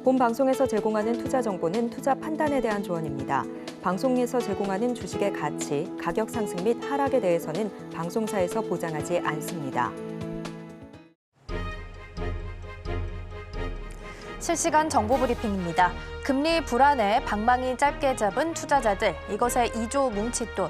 본 방송에서 제공하는 투자 정보는 투자 판단에 대한 조언입니다. 방송에서 제공하는 주식의 가치, 가격 상승 및 하락에 대해서는 방송사에서 보장하지 않습니다. 실시간 정보 브리핑입니다. 금리 불안에 방망이 짧게 잡은 투자자들, 이것에 2조 뭉칫돈.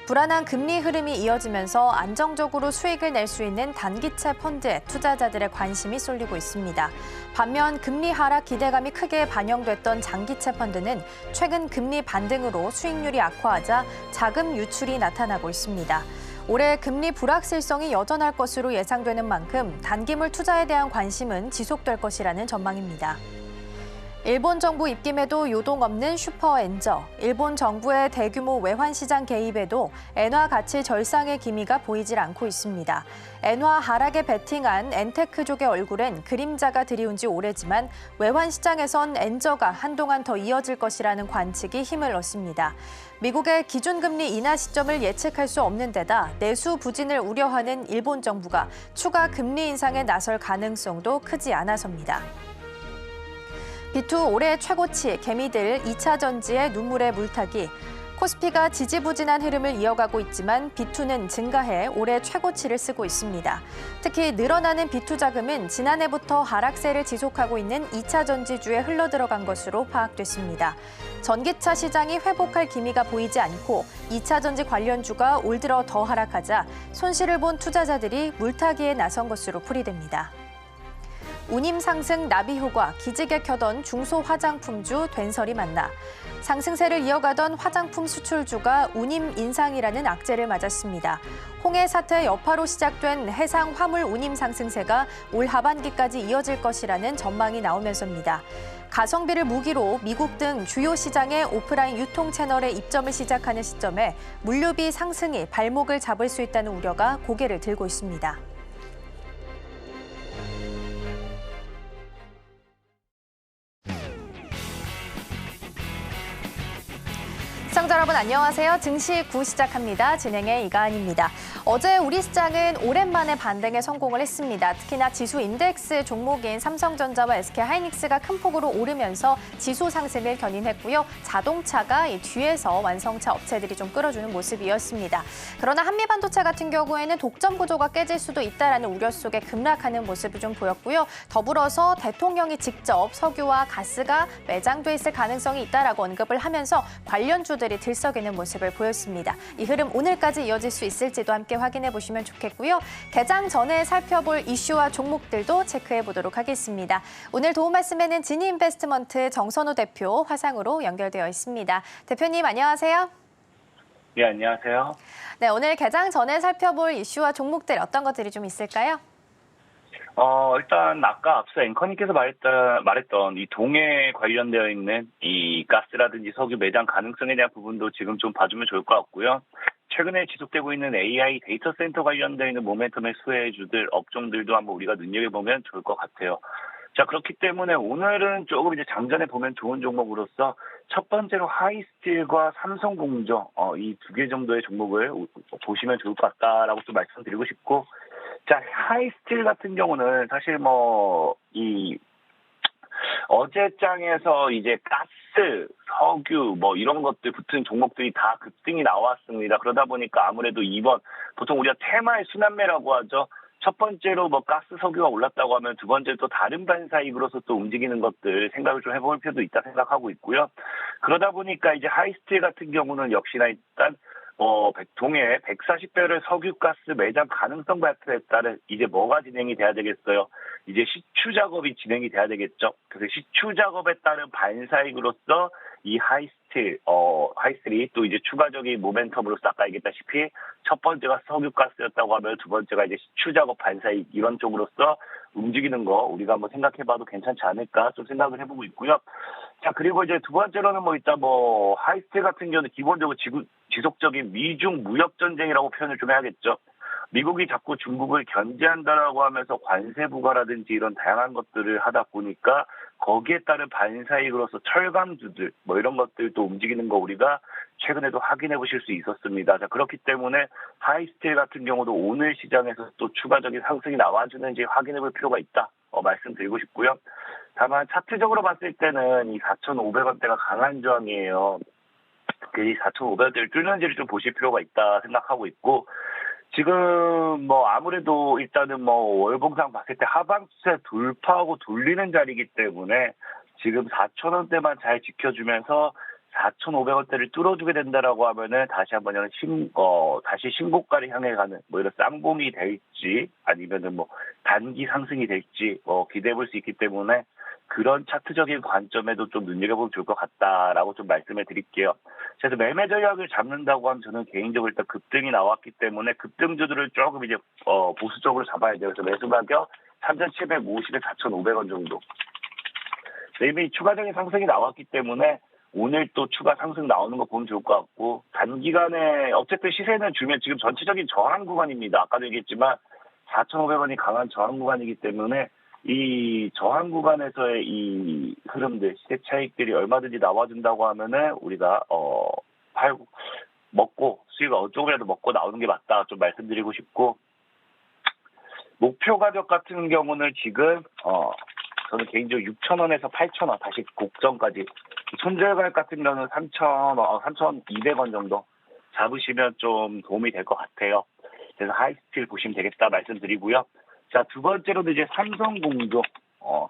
불안한 금리 흐름이 이어지면서 안정적으로 수익을 낼 수 있는 단기채 펀드에 투자자들의 관심이 쏠리고 있습니다. 반면 금리 하락 기대감이 크게 반영됐던 장기채 펀드는 최근 금리 반등으로 수익률이 악화하자 자금 유출이 나타나고 있습니다. 올해 금리 불확실성이 여전할 것으로 예상되는 만큼 단기물 투자에 대한 관심은 지속될 것이라는 전망입니다. 일본 정부 입김에도 요동 없는 슈퍼엔저, 일본 정부의 대규모 외환시장 개입에도 엔화 가치 절상의 기미가 보이질 않고 있습니다. 엔화 하락에 베팅한 엔테크족의 얼굴엔 그림자가 드리운 지 오래지만 외환시장에선 엔저가 한동안 더 이어질 것이라는 관측이 힘을 얻습니다. 미국의 기준금리 인하 시점을 예측할 수 없는 데다 내수 부진을 우려하는 일본 정부가 추가 금리 인상에 나설 가능성도 크지 않아서입니다. B2 올해 최고치, 개미들 2차 전지의 눈물의 물타기. 코스피가 지지부진한 흐름을 이어가고 있지만 B2는 증가해 올해 최고치를 쓰고 있습니다. 특히 늘어나는 B2 자금은 지난해부터 하락세를 지속하고 있는 2차 전지주에 흘러들어간 것으로 파악됐습니다. 전기차 시장이 회복할 기미가 보이지 않고 2차 전지 관련주가 올 들어 더 하락하자 손실을 본 투자자들이 물타기에 나선 것으로 풀이됩니다. 운임 상승 나비 효과, 기지개 켜던 중소 화장품주 된설이 만나 상승세를 이어가던 화장품 수출주가 운임 인상이라는 악재를 맞았습니다. 홍해 사태 여파로 시작된 해상 화물 운임 상승세가 올 하반기까지 이어질 것이라는 전망이 나오면서입니다. 가성비를 무기로 미국 등 주요 시장의 오프라인 유통 채널에 입점을 시작하는 시점에 물류비 상승이 발목을 잡을 수 있다는 우려가 고개를 들고 있습니다. 시청자 여러분 안녕하세요. 증시 9 시작합니다. 진행의 이가은입니다. 어제 우리 시장은 오랜만에 반등에 성공을 했습니다. 특히나 지수 인덱스 종목인 삼성전자와 SK하이닉스가 큰 폭으로 오르면서 지수 상승을 견인했고요. 자동차가 이 뒤에서 완성차 업체들이 좀 끌어주는 모습이었습니다. 그러나 한미반도체 같은 경우에는 독점 구조가 깨질 수도 있다라는 우려 속에 급락하는 모습을 좀 보였고요. 더불어서 대통령이 직접 석유와 가스가 매장돼 있을 가능성이 있다라고 언급을 하면서 관련주들이 들썩이는 모습을 보였습니다. 이 흐름 오늘까지 이어질 수 있을지도 함께 확인해 보시면 좋겠고요. 개장 전에 살펴볼 이슈와 종목들도 체크해 보도록 하겠습니다. 오늘 도움 말씀에는 지니인베스트먼트 정선우 대표 화상으로 연결되어 있습니다. 대표님 안녕하세요. 네, 안녕하세요. 네, 오늘 개장 전에 살펴볼 이슈와 종목들 어떤 것들이 좀 있을까요? 일단 아까 앞서 앵커님께서 말했던 이 동해에 관련되어 있는 이 가스라든지 석유 매장 가능성에 대한 부분도 지금 좀 봐주면 좋을 것 같고요. 최근에 지속되고 있는 AI 데이터 센터 관련되어 있는 모멘텀의 수혜주들, 업종들도 한번 우리가 눈여겨보면 좋을 것 같아요. 자, 그렇기 때문에 오늘은 조금 이제 장전에 보면 좋은 종목으로서 첫 번째로 하이스틸과 삼성공정, 이 두 개 정도의 종목을 보시면 좋을 것 같다라고 또 말씀드리고 싶고, 자, 하이스틸 같은 경우는 사실 어제 장에서 이제 가스, 석유 이런 것들 붙은 종목들이 다 급등이 나왔습니다. 그러다 보니까 아무래도 이번 보통 우리가 테마의 순환매라고 하죠. 첫 번째로 가스, 석유가 올랐다고 하면 두 번째로 또 다른 반사이익으로서 또 움직이는 것들 생각을 좀 해볼 필요도 있다 생각하고 있고요. 그러다 보니까 이제 하이스틸 같은 경우는 역시나 일단 동해 140배럴 석유가스 매장 가능성 발표에 따른 이제 뭐가 진행이 돼야 되겠어요? 이제 시추 작업이 진행이 돼야 되겠죠. 그래서 시추 작업에 따른 반사익으로서 이 하이스틸이 또 이제 추가적인 모멘텀으로서 아까 얘기했다시피 첫 번째가 석유가스였다고 하면 두 번째가 이제 시추 작업 반사익 이런 쪽으로서 움직이는 거 우리가 한번 생각해봐도 괜찮지 않을까 좀 생각을 해보고 있고요. 자, 그리고 이제 두 번째로는 일단 하이스틸 같은 경우는 기본적으로 지속적인 미중 무역 전쟁이라고 표현을 좀 해야겠죠. 미국이 자꾸 중국을 견제한다라고 하면서 관세 부과라든지 이런 다양한 것들을 하다 보니까 거기에 따른 반사익으로서 철강주들 이런 것들도 움직이는 거 우리가 최근에도 확인해 보실 수 있었습니다. 자, 그렇기 때문에 하이스틸 같은 경우도 오늘 시장에서 또 추가적인 상승이 나와주는지 확인해 볼 필요가 있다. 말씀드리고 싶고요. 다만 차트적으로 봤을 때는 이 4,500원대가 강한 저항이에요. 이 4,500원대를 뚫는지를 좀 보실 필요가 있다 생각하고 있고, 지금 뭐 아무래도 일단은 뭐 월봉상 봤을 때 하방세 돌파하고 돌리는 자리이기 때문에 지금 4,000원대만 잘 지켜주면서 4,500원대를 뚫어주게 된다라고 하면은 다시 한번 다시 신고가를 향해 가는 뭐 이런 쌍봉이 될지 아니면은 뭐 단기 상승이 될지 기대해 볼 수 있기 때문에 그런 차트적인 관점에도 좀 눈여겨보면 좋을 것 같다라고 좀 말씀을 드릴게요. 그래서 매매 전략을 잡는다고 하면 저는 개인적으로 일단 급등이 나왔기 때문에 급등주들을 조금 이제 보수적으로 잡아야 돼요. 그래서 매수 가격 3,750에 4,500원 정도. 이미 추가적인 상승이 나왔기 때문에 오늘 또 추가 상승 나오는 거 보면 좋을 것 같고, 단기간에 어쨌든 시세는 주면 지금 전체적인 저항 구간입니다. 아까도 얘기했지만 4,500원이 강한 저항 구간이기 때문에 이 저항 구간에서의 이 흐름들, 시세 차익들이 얼마든지 나와준다고 하면은 우리가 팔고 먹고 수익을 조금이라도 먹고 나오는 게 맞다 좀 말씀드리고 싶고, 목표 가격 같은 경우는 지금 저는 개인적으로 6,000원에서 8,000원 다시 곡선까지, 손절가격 같은 경우는 3,200원 정도 잡으시면 좀 도움이 될 것 같아요. 그래서 하이스틸 보시면 되겠다 말씀드리고요. 자, 두 번째로는 이제 삼성공조,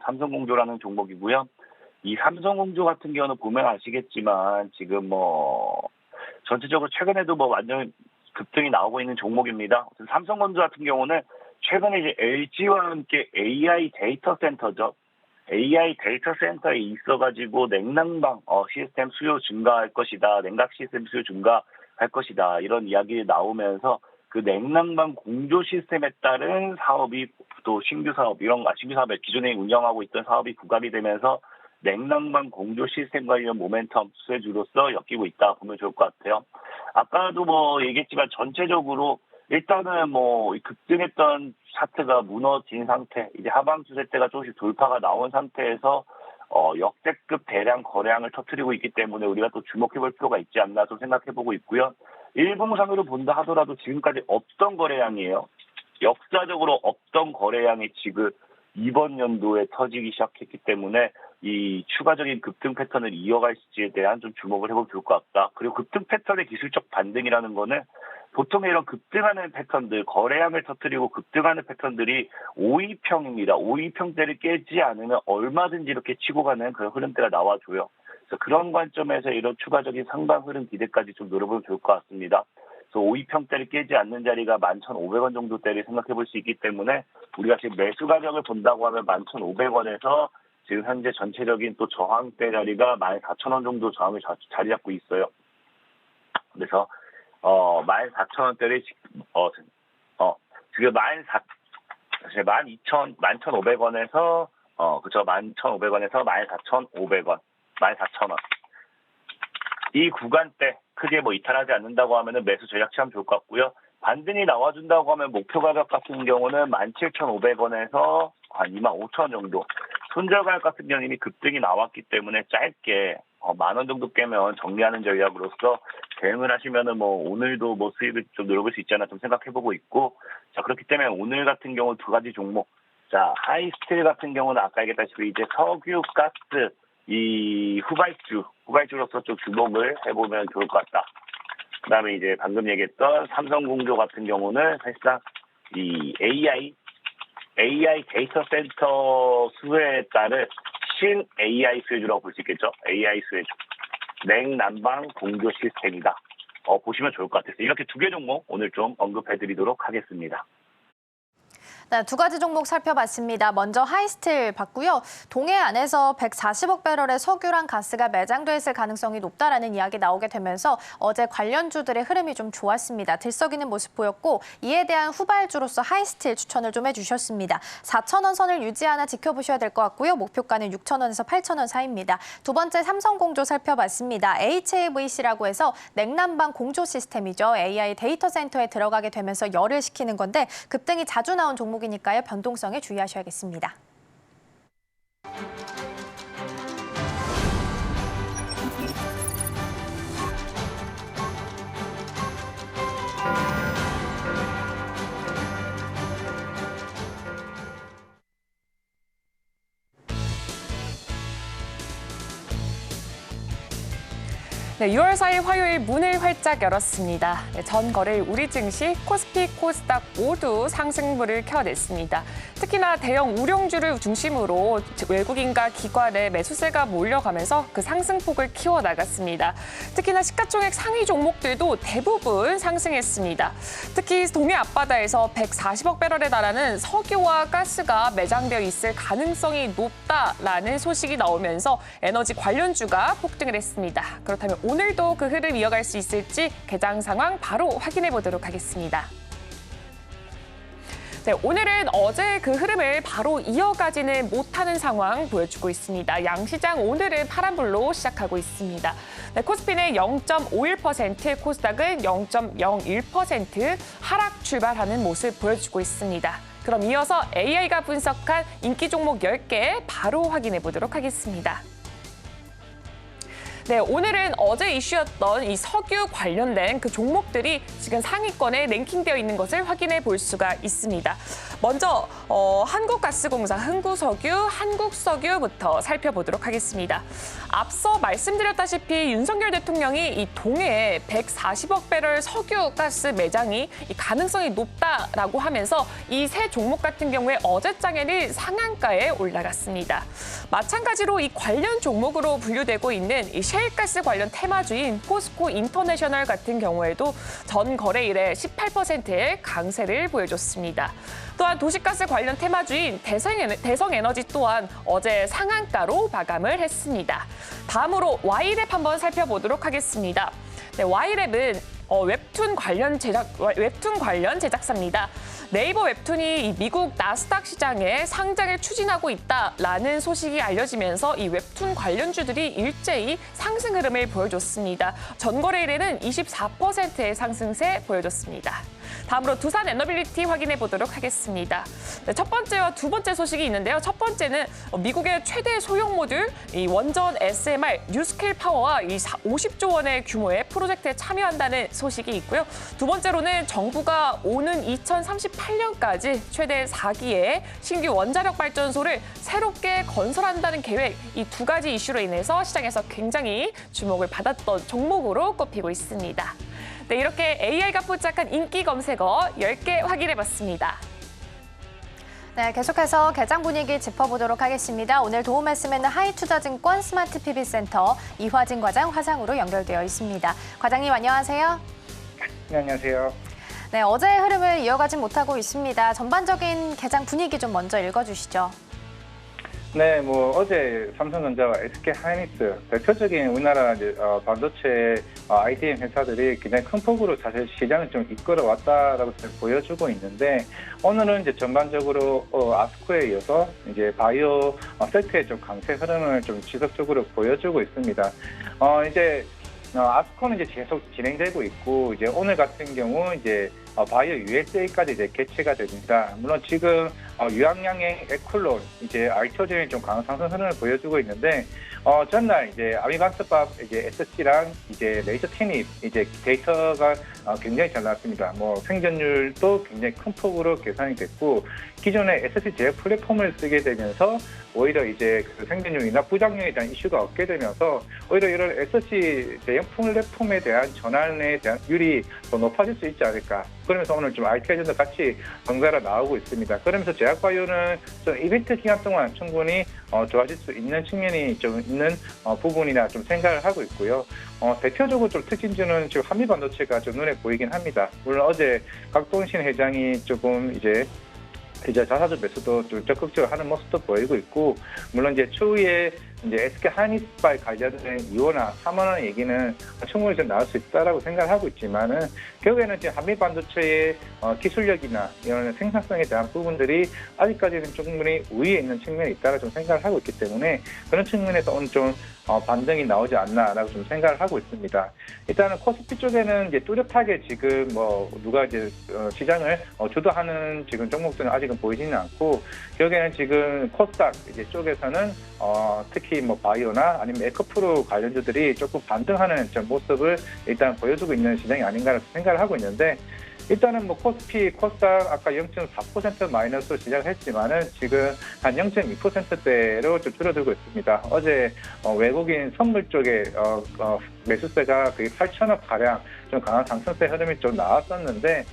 삼성공조라는 종목이고요. 이 삼성공조 같은 경우는 보면 아시겠지만 지금 전체적으로 최근에도 완전 급등이 나오고 있는 종목입니다. 삼성공조 같은 경우는 최근에 이제 LG와 함께 AI 데이터 센터죠. AI 데이터 센터에 있어가지고 냉난방 시스템 수요 증가할 것이다, 냉각 시스템 수요 증가할 것이다 이런 이야기 나오면서 그 냉난방 공조 시스템에 따른 사업이 또 신규 사업에 기존에 운영하고 있던 사업이 부각이 되면서 냉난방 공조 시스템 관련 모멘텀 수혜주로서 엮이고 있다 보면 좋을 것 같아요. 아까도 얘기했지만 전체적으로 일단은 급등했던 차트가 무너진 상태, 이제 하방 추세대가 조금씩 돌파가 나온 상태에서 역대급 대량 거래량을 터뜨리고 있기 때문에 우리가 또 주목해 볼 필요가 있지 않나 좀 생각해 보고 있고요. 일봉상으로 본다 하더라도 지금까지 없던 거래량이에요. 역사적으로 없던 거래량이 지금 이번 연도에 터지기 시작했기 때문에 이 추가적인 급등 패턴을 이어갈지에 대한 좀 주목을 해보면 좋을 것 같다. 그리고 급등 패턴의 기술적 반등이라는 거는 보통 이런 급등하는 패턴들, 거래량을 터뜨리고 급등하는 패턴들이 5위평입니다. 5위평대를 깨지 않으면 얼마든지 이렇게 치고 가는 그런 흐름대가 나와줘요. 그래서 그런 관점에서 이런 추가적인 상방 흐름 기대까지 좀 노려보면 좋을 것 같습니다. 그래서 5위평대를 깨지 않는 자리가 11,500원 정도대를 생각해 볼 수 있기 때문에 우리가 지금 매수 가격을 본다고 하면 11,500원에서 지금 현재 전체적인 또 저항대 자리가 14,000원 정도 저항을 자리 잡고 있어요. 그래서 14,000원대를 지금 11,500원에서 11,500원에서 14,500원, 14,000원. 이 구간대 크게 이탈하지 않는다고 하면은 매수 전략 취하면 좋을 것 같고요. 반등이 나와준다고 하면 목표 가격 같은 경우는 17,500원에서 한 25,000원 정도. 손절 가격 같은 경우는 이미 급등이 나왔기 때문에 짧게 10,000원 정도 깨면 정리하는 전략으로서 대응을 하시면은 오늘도 수익을 좀 늘어볼 수 있지 않나 좀 생각해보고 있고, 자, 그렇기 때문에 오늘 같은 경우 두 가지 종목. 자, 하이스틸 같은 경우는 아까 얘기했다시피 이제 석유, 가스, 이 후발주로서 좀 주목을 해보면 좋을 것 같다. 그 다음에 이제 방금 얘기했던 삼성공조 같은 경우는 사실상 이 AI 데이터 센터 수혜에 따른 신 AI 수혜주라고 볼 수 있겠죠. AI 수혜주. 냉난방 공조 시스템이다. 보시면 좋을 것 같아서 이렇게 두 개 종목 오늘 좀 언급해드리도록 하겠습니다. 네, 두 가지 종목 살펴봤습니다. 먼저 하이스틸 봤고요. 동해 안에서 140억 배럴의 석유랑 가스가 매장돼 있을 가능성이 높다라는 이야기 나오게 되면서 어제 관련주들의 흐름이 좀 좋았습니다. 들썩이는 모습 보였고 이에 대한 후발주로서 하이스틸 추천을 좀 해주셨습니다. 4,000원 선을 유지하나 지켜보셔야 될 것 같고요. 목표가는 6,000원에서 8,000원 사이입니다. 두 번째 삼성공조 살펴봤습니다. HAVC라고 해서 냉난방 공조 시스템이죠. AI 데이터 센터에 들어가게 되면서 열을 식히는 건데 급등이 자주 나온 종목이니까요. 변동성에 주의하셔야겠습니다. 네, 6월 4일 화요일 문을 활짝 열었습니다. 네, 전 거래일 우리 증시, 코스피, 코스닥 모두 상승물을 켜냈습니다. 특히나 대형 우량주를 중심으로 외국인과 기관의 매수세가 몰려가면서 그 상승폭을 키워나갔습니다. 특히나 시가총액 상위 종목들도 대부분 상승했습니다. 특히 동해 앞바다에서 140억 배럴에 달하는 석유와 가스가 매장되어 있을 가능성이 높다라는 소식이 나오면서 에너지 관련주가 폭등을 했습니다. 그렇다면 오늘도 그 흐름 이어갈 수 있을지 개장 상황 바로 확인해 보도록 하겠습니다. 네, 오늘은 어제 그 흐름을 바로 이어가지는 못하는 상황 보여주고 있습니다. 양시장 오늘은 파란불로 시작하고 있습니다. 네, 코스피는 0.51%, 코스닥은 0.01% 하락 출발하는 모습 보여주고 있습니다. 그럼 이어서 AI가 분석한 인기 종목 10개 바로 확인해 보도록 하겠습니다. 네, 오늘은 어제 이슈였던 이 석유 관련된 그 종목들이 지금 상위권에 랭킹되어 있는 것을 확인해 볼 수가 있습니다. 먼저 한국가스공사, 흥구석유, 한국석유부터 살펴보도록 하겠습니다. 앞서 말씀드렸다시피 윤석열 대통령이 이 동해에 140억 배럴 석유 가스 매장이 이 가능성이 높다라고 하면서 이 세 종목 같은 경우에 어제장에는 상한가에 올라갔습니다. 마찬가지로 이 관련 종목으로 분류되고 있는 이 셰일가스 관련 테마주인 포스코 인터내셔널 같은 경우에도 전 거래일에 18%의 강세를 보여줬습니다. 또한 도시가스 관련 테마주인 대성에너지 또한 어제 상한가로 마감을 했습니다. 다음으로 Y랩 한번 살펴보도록 하겠습니다. 네, Y랩은 웹툰 관련 제작사입니다. 네이버 웹툰이 이 미국 나스닥 시장에 상장을 추진하고 있다라는 소식이 알려지면서 이 웹툰 관련주들이 일제히 상승 흐름을 보여줬습니다. 전거래일에는 24%의 상승세 보여줬습니다. 다음으로 두산 에너빌리티 확인해 보도록 하겠습니다. 네, 첫 번째와 두 번째 소식이 있는데요. 첫 번째는 미국의 최대 소형 모듈 이 원전 SMR 뉴스케일 파워와 이 50조 원의 규모의 프로젝트에 참여한다는 소식이 있고요. 두 번째로는 정부가 오는 2038년까지 최대 4기의 신규 원자력 발전소를 새롭게 건설한다는 계획, 이 두 가지 이슈로 인해서 시장에서 굉장히 주목을 받았던 종목으로 꼽히고 있습니다. 네, 이렇게 AI가 포착한 인기 검색어 10개 확인해봤습니다. 네, 계속해서 개장 분위기 짚어보도록 하겠습니다. 오늘 도움 말씀에는 하이투자증권 스마트 PB센터 이화진 과장 화상으로 연결되어 있습니다. 과장님 안녕하세요. 네, 안녕하세요. 네, 어제의 흐름을 이어가지 못하고 있습니다. 전반적인 개장 분위기 좀 먼저 읽어주시죠. 네, 어제 삼성전자와 SK하이닉스 대표적인 우리나라 반도체 IDM 회사들이 굉장히 큰 폭으로 사실 시장을 좀 이끌어왔다라고 보여주고 있는데 오늘은 이제 전반적으로 아스코에 이어서 이제 바이오 섹터의 좀 강세 흐름을 좀 지속적으로 보여주고 있습니다. 아스코는 이제 계속 진행되고 있고 이제 오늘 같은 경우 이제 바이오 USA까지 이제 개최가 됩니다. 물론 지금 유황양행 에쿨론 이제 알트로젠이 좀 강한 상승 흐름을 보여주고 있는데 전날 이제 아미반스밥 이제 SC랑 이제 레이저 테닙 이제 데이터가 굉장히 잘 나왔습니다. 생존율도 굉장히 큰 폭으로 개선이 됐고 기존의 SC 제약 플랫폼을 쓰게 되면서 오히려 이제 그 생존율이나 부작용에 대한 이슈가 없게 되면서 오히려 이런 SC 대형 플랫폼에 대한 전환에 대한 율이 더 높아질 수 있지 않을까. 그러면서 오늘 좀 IT 아젠다 같이 덩달아 나오고 있습니다. 그러면서 제약바이오는 좀 이벤트 기간 동안 충분히 좋아질 수 있는 측면이 좀 있는 부분이나 좀 생각을 하고 있고요. 대표적으로 좀 특징주는 지금 한미반도체가 좀 눈에 보이긴 합니다. 물론 어제 각동신 회장이 조금 이제 자사주 매수도 좀 적극적으로 하는 모습도 보이고 있고, 물론 이제 추후에 이제 SK 하이닉스발 관련된 2호나 3원 원 얘기는 충분히 좀 나올 수 있다라고 생각을 하고 있지만은 결국에는 지금 한미 반도체의 기술력이나 이런 생산성에 대한 부분들이 아직까지는 충분히 우위에 있는 측면이 있다고 좀 생각을 하고 있기 때문에 그런 측면에서 오늘 좀 반등이 나오지 않나라고 좀 생각을 하고 있습니다. 일단은 코스피 쪽에는 이제 뚜렷하게 지금 누가 이제 시장을 주도하는 지금 종목들은 아직은 보이지는 않고, 결국에는 지금 코스닥 이제 쪽에서는 특히 바이오나 아니면 에코프로 관련주들이 조금 반등하는 모습을 일단 보여주고 있는 시장이 아닌가라고 생각을 하고 있는데, 일단은 뭐 코스피, 코스닥 아까 0.4% 마이너스로 시작을 했지만은 지금 한 0.2%대로 좀 줄어들고 있습니다. 어제 외국인 선물 쪽에 매수세가 거의 8천억 가량 좀 강한 상승세 흐름이 좀 나왔었는데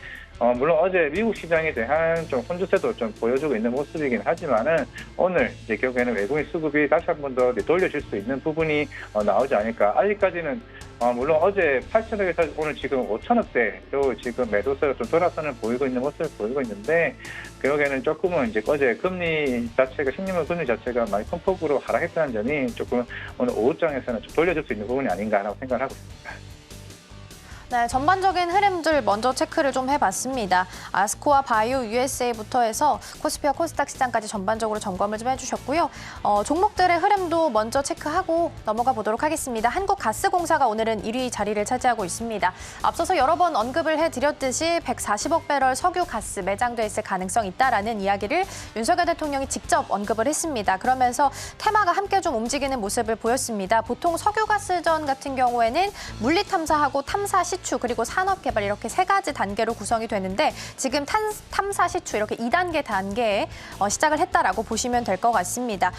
물론 어제 미국 시장에 대한 좀 혼주세도 좀 보여주고 있는 모습이긴 하지만은 오늘 이제 결국에는 외국인 수급이 다시 한 번 더 돌려질 수 있는 부분이 나오지 않을까. 아직까지는 물론 어제 8천억에서 오늘 지금 5천억대로 지금 매도세가 좀 돌아서는 보이고 있는 모습을 보이고 있는데 결국에는 조금은 이제 어제 금리 자체가 10년물 금리 자체가 많이 큰 폭으로 하락했다는 점이 조금 오늘 오후장에서는 좀 돌려줄 수 있는 부분이 아닌가라고 생각을 하고 있습니다. 네, 전반적인 흐름들 먼저 체크를 좀 해봤습니다. 아스코와 바이오 USA부터 해서 코스피와 코스닥 시장까지 전반적으로 점검을 좀 해주셨고요. 종목들의 흐름도 먼저 체크하고 넘어가 보도록 하겠습니다. 한국가스공사가 오늘은 1위 자리를 차지하고 있습니다. 앞서서 여러 번 언급을 해드렸듯이 140억 배럴 석유 가스 매장돼 있을 가능성이 있다라는 이야기를 윤석열 대통령이 직접 언급을 했습니다. 그러면서 테마가 함께 좀 움직이는 모습을 보였습니다. 보통 석유가스전 같은 경우에는 물리 탐사하고 탐사 시추 그리고 산업 개발 이렇게 세 가지 단계로 구성이 되는데 지금 탐사 시추 이렇게 2단계 단계에 시작을 했다라고 보시면 될 것 같습니다.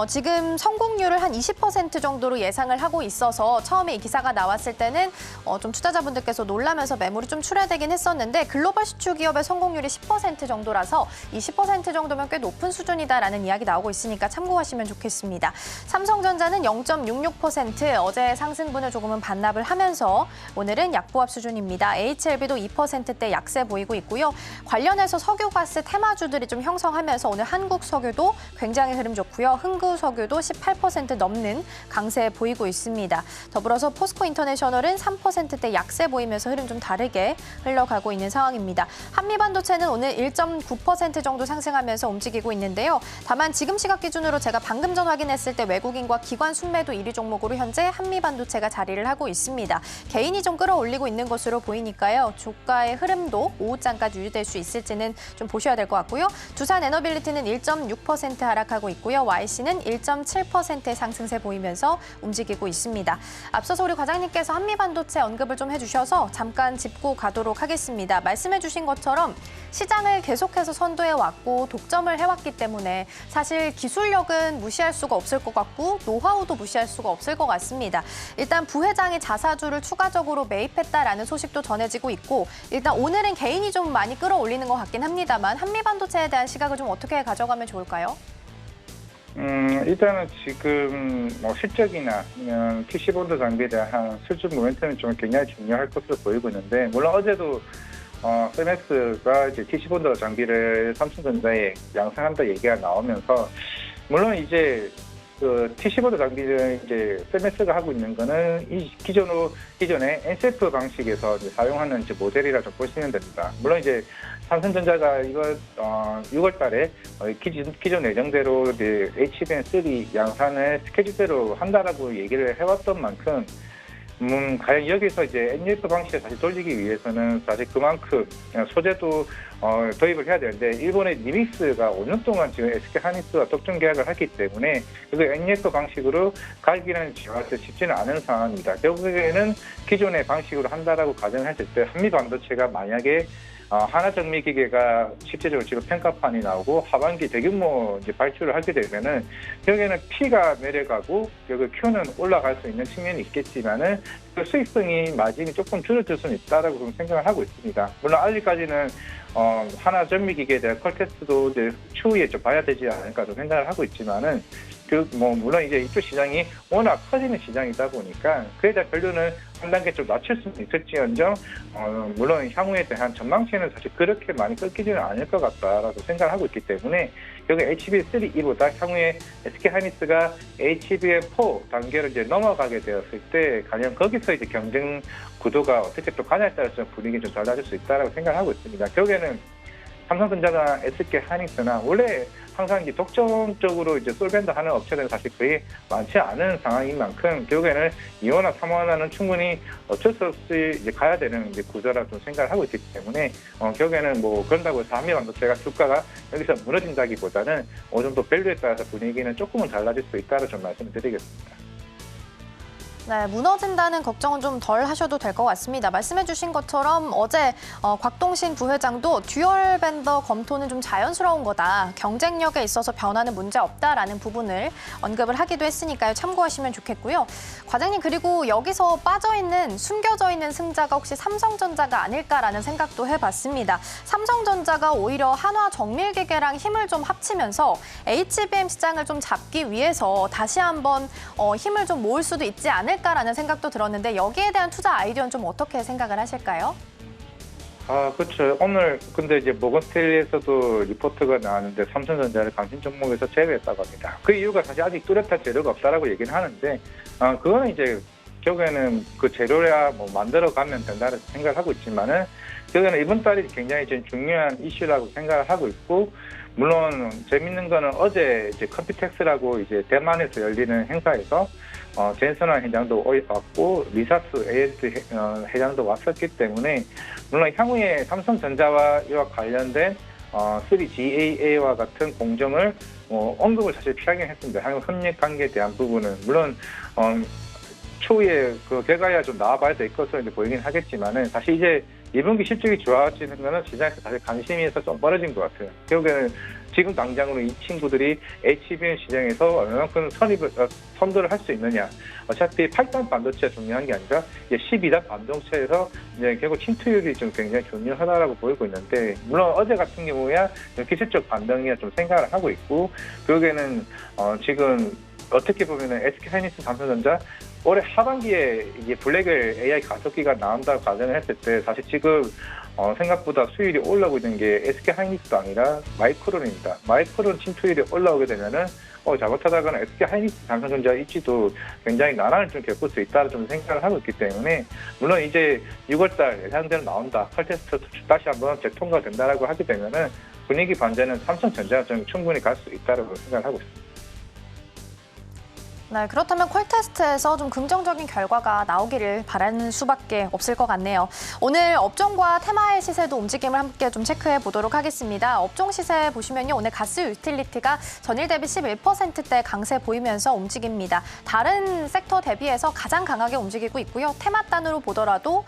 지금 성공률을 한 20% 정도로 예상을 하고 있어서 처음에 이 기사가 나왔을 때는 좀 투자자분들께서 놀라면서 매물이 좀 출회되긴 했었는데 글로벌 시추 기업의 성공률이 10% 정도라서 이 10% 정도면 꽤 높은 수준이다라는 이야기 나오고 있으니까 참고하시면 좋겠습니다. 삼성전자는 0.66% 어제 상승분을 조금은 반납을 하면서 오늘은 약보합 수준입니다. HLB도 2%대 약세 보이고 있고요. 관련해서 석유가스 테마주들이 좀 형성하면서 오늘 한국석유도 굉장히 흐름 좋고요. 흥구석유도 18% 넘는 강세 보이고 있습니다. 더불어서 포스코인터내셔널은 3%대 약세 보이면서 흐름 좀 다르게 흘러가고 있는 상황입니다. 한미반도체는 오늘 1.9% 정도 상승하면서 움직이고 있는데요. 다만 지금 시각 기준으로 제가 방금 전 확인했을 때 외국인과 기관 순매도 1위 종목으로 현재 한미반도체가 자리를 하고 있습니다. 개인이 좀 끌어올리고 있는 것으로 보이니까요. 주가의 흐름도 오후장까지 유지될 수 있을지는 좀 보셔야 될 것 같고요. 두산 에너빌리티는 1.6% 하락하고 있고요. YC는 1.7%의 상승세 보이면서 움직이고 있습니다. 앞서서 우리 과장님께서 한미반도체 언급을 좀 해주셔서 잠깐 짚고 가도록 하겠습니다. 말씀해 주신 것처럼 시장을 계속해서 선도해왔고 독점을 해왔기 때문에 사실 기술력은 무시할 수가 없을 것 같고 노하우도 무시할 수가 없을 것 같습니다. 일단 부회장이 자사주를 추가적으로 매입했다라는 소식도 전해지고 있고 일단 오늘은 개인이 좀 많이 끌어올리는 것 같긴 합니다만 한미반도체에 대한 시각을 좀 어떻게 가져가면 좋을까요? 일단은 지금 실적이나 아니면 PC본드 장비에 대한 수준 모멘텀이 좀 굉장히 중요할 것으로 보이고 있는데 물론 어제도 CMS가 이제 TC본드 장비를 삼성전자에 양산한다 얘기가 나오면서 물론 이제 그 TC본드 장비를 이제 CMS가 하고 있는 거는 이 기존의 NCF 방식에서 이제 사용하는 이제 모델이라 좀 보시면 됩니다. 물론 이제 삼성전자가 이걸 6월달에 기존 예정대로 이제 HBM3 양산을 스케줄대로 한다라고 얘기를 해왔던 만큼 과연 여기서 이제 NF 방식을 다시 돌리기 위해서는 사실 그만큼 소재도 도입을 해야 되는데 일본의 니믹스가 5년 동안 지금 SK 하이닉스와 독점 계약을 했기 때문에 그 NF 방식으로 가기는 쉽지는 않은 상황입니다. 결국에는 기존의 방식으로 한다라고 가정을 했을 때 한미반도체가 만약에 하나정밀기계가 실제적으로 지금 평가판이 나오고 하반기 대규모 이제 발주를 하게 되면은 결국에는 P가 내려가고 여기 Q는 올라갈 수 있는 측면이 있겠지만은 그 수익성이 마진이 조금 줄어들 수는 있다라고 좀 생각을 하고 있습니다. 물론 아직까지는 하나정밀기계에 대한 컬테스트도 이제 추후에 좀 봐야 되지 않을까 좀 생각을 하고 있지만은 물론 이제 이쪽 시장이 워낙 커지는 시장이다 보니까 그에 대한 밸류는 한 단계 좀 낮출 수는 있을지언정 물론 향후에 대한 전망치는 사실 그렇게 많이 꺾이지는 않을 것 같다라고 생각을 하고 있기 때문에 여기 HBM3E보다 향후에 SK 하이닉스가 HBM4 단계를 이제 넘어가게 되었을 때 과연 거기서 이제 경쟁 구도가 어떻게 또 가냐에 따라서 분위기 좀 달라질 수 있다라고 생각을 하고 있습니다. 결국에는 삼성전자나 SK 하이닉스나 원래 항상 이제 독점적으로 이제 솔벤더 하는 업체들은 사실 거의 많지 않은 상황인 만큼 결국에는 2호나 3호는 충분히 어쩔 수 없이 이제 가야 되는 이제 구조라 좀 생각을 하고 있기 때문에 결국에는 그런다고 해서 한미반도체가 주가가 여기서 무너진다기보다는 어느 정도 밸류에 따라서 분위기는 조금은 달라질 수 있다고 좀 말씀드리겠습니다. 네, 무너진다는 걱정은 좀 덜 하셔도 될 것 같습니다. 말씀해 주신 것처럼 어제 곽동신 부회장도 듀얼 벤더 검토는 좀 자연스러운 거다. 경쟁력에 있어서 변화는 문제 없다라는 부분을 언급을 하기도 했으니까요. 참고하시면 좋겠고요. 과장님, 그리고 여기서 빠져있는, 숨겨져 있는 승자가 혹시 삼성전자가 아닐까라는 생각도 해봤습니다. 삼성전자가 오히려 한화 정밀기계랑 힘을 좀 합치면서 HBM 시장을 좀 잡기 위해서 다시 한번 힘을 좀 모을 수도 있지 않을까라는 생각도 들었는데 여기에 대한 투자 아이디어는 좀 어떻게 생각을 하실까요? 그렇죠. 오늘 근데 이제 모건스테일리에서도 리포트가 나왔는데 삼성전자를 관심 종목에서 제외했다고 합니다. 그 이유가 사실 아직 뚜렷한 재료가 없다라고 얘기는 하는데 그거는 이제 결국에는 그 재료야 뭐 만들어 가면 된다는 생각을 하고 있지만은 결국에는 이번 달이 굉장히 좀 중요한 이슈라고 생각을 하고 있고, 물론 재밌는 거는 어제 이제 컴퓨텍스라고 이제 대만에서 열리는 행사에서 젠슨환 회장도 왔고 리사스 AS 회장도 왔었기 때문에 물론 향후에 삼성전자와 이와 관련된 3GAA와 같은 공정을 언급을 사실 피하긴 했습니다. 향후 협력 관계에 대한 부분은 물론 초기에 그 결과야 좀 나와봐야 될 것으로 이제 보이긴 하겠지만은 사실 이제 2분기 실적이 좋아지는 거는 시장에서 사실 관심에서 좀 멀어진 것 같아요. 결국에는 지금 당장으로 이 친구들이 HBM 시장에서 얼마만큼 선도를 할 수 있느냐. 어차피 8단 반도체가 중요한 게 아니라 이제 12단 반도체에서 이제 결국 침투율이 좀 굉장히 중요하다라고 보이고 있는데, 물론 어제 같은 경우야 기술적 반등이라 좀 생각을 하고 있고, 결국에는 지금 어떻게 보면은 SK하이닉스 삼성전자 올해 하반기에 이게 블랙을 AI 가속기가 나온다고 가정을 했을 때 사실 지금 생각보다 수율이 올라오고 있는 게 SK하이닉스도 아니라 마이크론입니다. 마이크론 침투율이 올라오게 되면은 잘못하다가는 SK하이닉스 삼성전자 입지도 굉장히 난항을 좀 겪을 수 있다고 좀 생각을 하고 있기 때문에, 물론 이제 6월달 예상대로 나온다, 컬테스트 다시 한번 재통과된다라고 하게 되면은 분위기 반전은 삼성전자가 좀 충분히 갈 수 있다고 생각을 하고 있습니다. 네, 그렇다면 콜테스트에서 좀 긍정적인 결과가 나오기를 바라는 수밖에 없을 것 같네요. 오늘 업종과 테마의 시세도 움직임을 함께 좀 체크해 보도록 하겠습니다. 업종 시세 보시면요, 오늘 가스 유틸리티가 전일 대비 11%대 강세 보이면서 움직입니다. 다른 섹터 대비해서 가장 강하게 움직이고 있고요. 테마 단으로 보더라도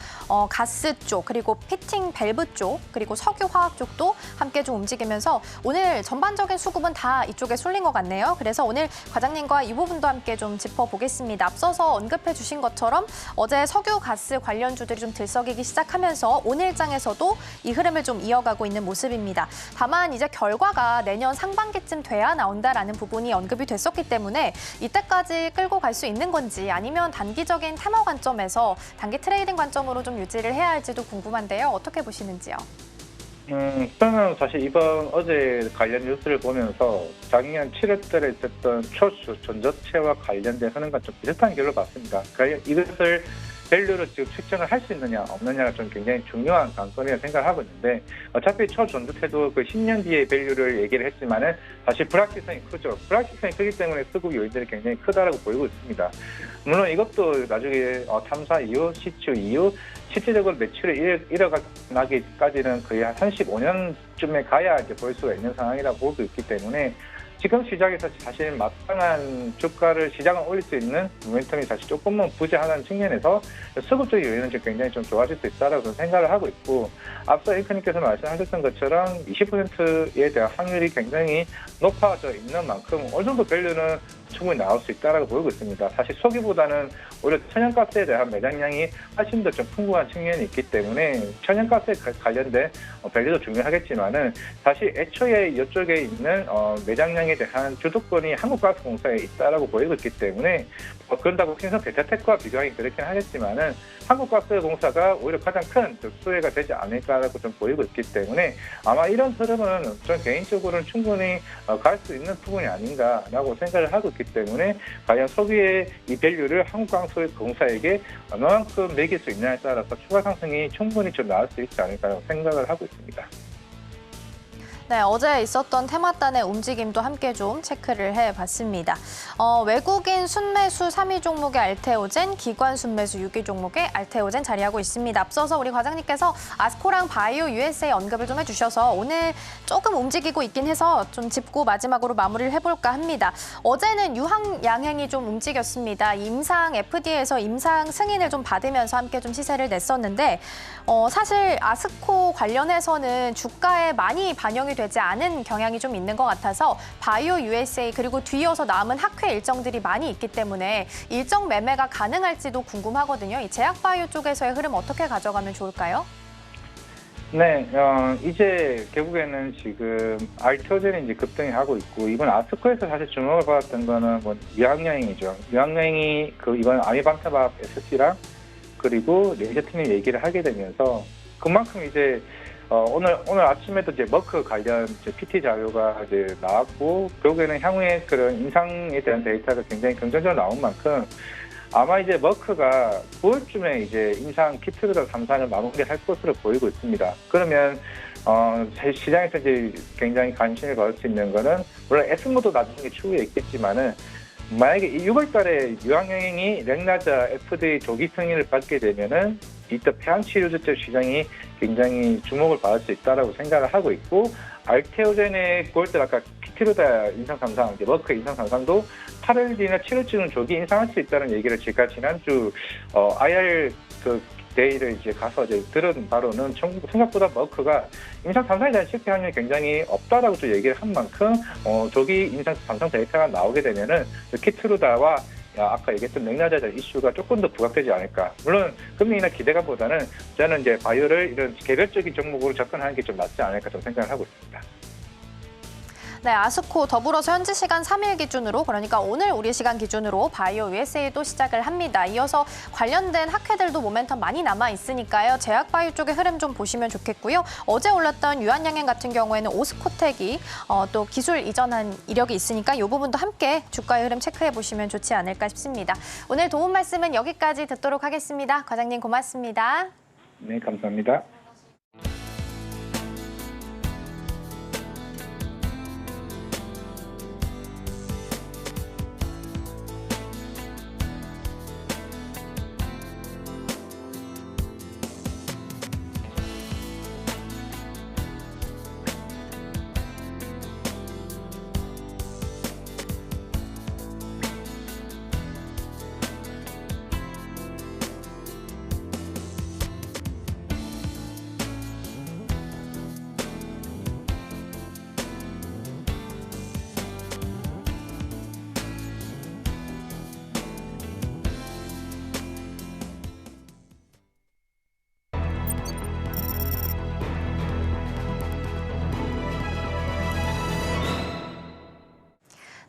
가스 쪽, 그리고 피팅 밸브 쪽, 그리고 석유 화학 쪽도 함께 좀 움직이면서 오늘 전반적인 수급은 다 이쪽에 쏠린 것 같네요. 그래서 오늘 과장님과 이 부분도 함께 좀 짚어보겠습니다. 앞서서 언급해 주신 것처럼 어제 석유 가스 관련주들이 좀 들썩이기 시작하면서 오늘장에서도 이 흐름을 좀 이어가고 있는 모습입니다. 다만 이제 결과가 내년 상반기쯤 돼야 나온다라는 부분이 언급이 됐었기 때문에 이때까지 끌고 갈 수 있는 건지 아니면 단기적인 테마 관점에서 단기 트레이딩 관점으로 좀 유지를 해야 할지도 궁금한데요. 어떻게 보시는지요? 저는 사실 이번 어제 관련 뉴스를 보면서 작년 7월달에 있었던 초수 전자체와 관련된 흐름과 좀 비슷한 결로 봤습니다. 그러니까 이것을 밸류로 지금 측정을 할 수 있느냐 없느냐가 좀 굉장히 중요한 관건이라고 생각을 하고 있는데, 어차피 초전자체도 그 10년 뒤의 밸류를 얘기를 했지만은 사실 불확실성이 크죠. 불확실성이 크기 때문에 수급 요인들이 굉장히 크다라고 보이고 있습니다. 물론 이것도 나중에 탐사 이후, 시추 이후 실질적으로 매출을 일어나기까지는 거의 한 35년쯤에 가야 이제 볼 수가 있는 상황이라고 보고 있기 때문에 지금 시장에서 사실 마땅한 주가를 시장을 올릴 수 있는 모멘텀이 사실 조금은 부재하는 측면에서 수급적 요인은 굉장히 좀 좋아질 수 있다라고 생각을 하고 있고, 앞서 앵커님께서 말씀하셨던 것처럼 20%에 대한 확률이 굉장히 높아져 있는 만큼 어느 정도 밸류는 충분히 나올 수 있다라고 보이고 있습니다. 사실 석유보다는 오히려 천연가스에 대한 매장량이 훨씬 더 좀 풍부한 측면이 있기 때문에 천연가스에 관련된 밸류도 중요하겠지만은 사실 애초에 이쪽에 있는 매장량에 대한 주도권이 한국가스공사에 있다라고 보이고 있기 때문에 그런다고 신성 대타텍과 비교하기 그렇긴 하겠지만은 한국가스공사가 오히려 가장 큰 수혜가 되지 않을까라고 좀 보이고 있기 때문에 아마 이런 흐름은 전 개인적으로는 충분히 갈 수 있는 부분이 아닌가라고 생각을 하고 있기 때문에 과연 석유의 이 밸류를 한국가스공사에게 얼마만큼 매길 수 있냐에 따라서 추가 상승이 충분히 좀 나올 수 있지 않을까 생각을 하고 있습니다. 네, 어제 있었던 테마단의 움직임도 함께 좀 체크를 해봤습니다. 외국인 순매수 3위 종목의 알테오젠, 기관 순매수 6위 종목의 알테오젠 자리하고 있습니다. 앞서서 우리 과장님께서 아스코랑 바이오 USA 언급을 좀 해주셔서 오늘 조금 움직이고 있긴 해서 좀 짚고 마지막으로 마무리를 해볼까 합니다. 어제는 유황양행이 좀 움직였습니다. 임상 FDA에서 임상 승인을 좀 받으면서 함께 좀 시세를 냈었는데 사실 아스코 관련해서는 주가에 많이 반영이 되지 않은 경향이 좀 있는 것 같아서 바이오 USA 그리고 뒤이어서 남은 학회 일정들이 많이 있기 때문에 일정 매매가 가능할지도 궁금하거든요. 이 제약바이오 쪽에서의 흐름 어떻게 가져가면 좋을까요? 네, 이제 결국에는 지금 알테오젠이 이제 급등이 하고 있고, 이번 아스코에서 사실 주목을 받았던 거는 뭐 유황여행이죠. 유황여행이 이번 아미반타밥 SC랑 그리고 레이저팀이 얘기를 하게 되면서 그만큼 이제 오늘 아침에도 이제 머크 관련 이제 PT 자료가 이제 나왔고, 결국에는 향후에 그런 인상에 대한 데이터가 굉장히 긍정적으로 나온 만큼 아마 이제 머크가 9월쯤에 이제 인상 키트르다 3상을 마무리할 것으로 보이고 있습니다. 그러면 시장에서 이제 굉장히 관심을 받을 수 있는 거는 물론 에스모도 나중에 추후에 있겠지만은 만약에 6월달에 유황여행이 렉나자 FDA 조기 승인을 받게 되면은 이때 폐암치료제적 시장이 굉장히 주목을 받을 수 있다라고 생각을 하고 있고, 알테오젠의 9월달 아까 키티르다 인상 3상, 이제 머크 인상 3상도 8월 뒤나 7월쯤은 조기 인상할 수 있다는 얘기를 제가 지난주 IR 데이를 이제 가서 이제 들은 바로는 생각보다 머크가 인상 3상에 대한 실패 확률이 굉장히 없다라고 또 얘기를 한 만큼 조기 인상 3상 데이터가 나오게 되면은 키트루다와 아까 얘기했던 렉나자 이슈가 조금 더 부각되지 않을까. 물론 금리 인하 기대감보다는 저는 이제 바이오를 이런 개별적인 종목으로 접근하는 게 좀 낫지 않을까 좀 생각을 하고 있습니다. 네, 아스코 더불어서 현지 시간 3일 기준으로, 그러니까 오늘 우리 시간 기준으로 바이오 USA도 시작을 합니다. 이어서 관련된 학회들도 모멘텀 많이 남아 있으니까요. 제약바이오 쪽의 흐름 좀 보시면 좋겠고요. 어제 올랐던 유한양행 같은 경우에는 오스코텍이 또 기술 이전한 이력이 있으니까 이 부분도 함께 주가의 흐름 체크해 보시면 좋지 않을까 싶습니다. 오늘 도움 말씀은 여기까지 듣도록 하겠습니다. 과장님 고맙습니다. 네, 감사합니다.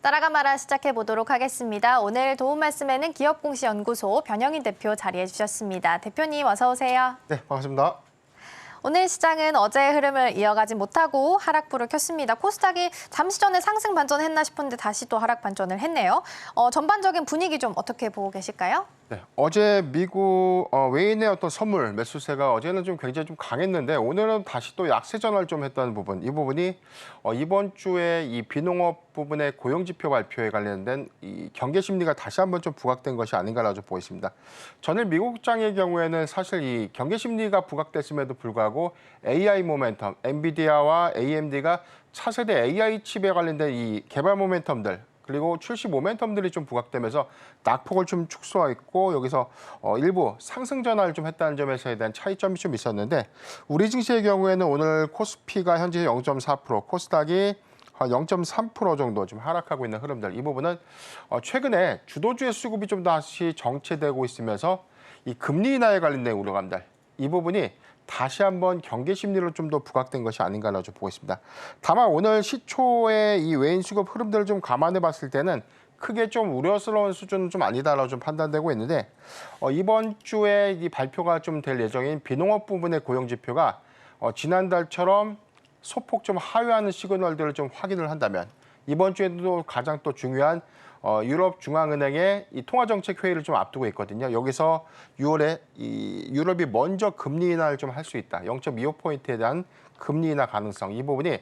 따라가 말아 시작해 보도록 하겠습니다. 오늘 도움 말씀에는 기업공시연구소 변영인 대표 자리해 주셨습니다. 대표님 어서 오세요. 네, 반갑습니다. 오늘 시장은 어제의 흐름을 이어가지 못하고 하락불을 켰습니다. 코스닥이 잠시 전에 상승 반전했나 싶은데 다시 또 하락 반전을 했네요. 전반적인 분위기 좀 어떻게 보고 계실까요? 네, 어제 미국 외인의 어떤 선물 매수세가 어제는 좀 굉장히 좀 강했는데 오늘은 다시 또 약세 전환을 좀 했다는 부분, 이 부분이 이번 주에 이 비농업 부분의 고용 지표 발표에 관련된 이 경계 심리가 다시 한번 좀 부각된 것이 아닌가라고 좀 보였습니다. 전일 미국장의 경우에는 사실 이 경계 심리가 부각됐음에도 불구하고 AI 모멘텀, 엔비디아와 AMD가 차세대 AI 칩에 관련된 이 개발 모멘텀들 그리고 출시 모멘텀들이 좀 부각되면서 낙폭을 좀 축소했고 여기서 일부 상승 전환을 좀 했다는 점에서에 대한 차이점이 좀 있었는데 우리 증시의 경우에는 오늘 코스피가 현재 0.4%, 코스닥이 0.3% 정도 좀 하락하고 있는 흐름들, 이 부분은 최근에 주도주의 수급이 좀 다시 정체되고 있으면서 이 금리 인하에 관련된 우려감들, 이 부분이 다시 한번 경계 심리로 좀 더 부각된 것이 아닌가라고 좀 보고 있습니다. 다만 오늘 시초의 이 외인 수급 흐름들을 좀 감안해 봤을 때는 크게 좀 우려스러운 수준은 좀 아니다라고 좀 판단되고 있는데 이번 주에 이 발표가 좀 될 예정인 비농업 부분의 고용 지표가 지난달처럼 소폭 좀 하회하는 시그널들을 좀 확인을 한다면 이번 주에도 가장 또 중요한 유럽 중앙은행의 이 통화정책 회의를 좀 앞두고 있거든요. 여기서 6월에 이 유럽이 먼저 금리 인하를 좀 할 수 있다. 0.25포인트에 대한 금리 인하 가능성 이 부분이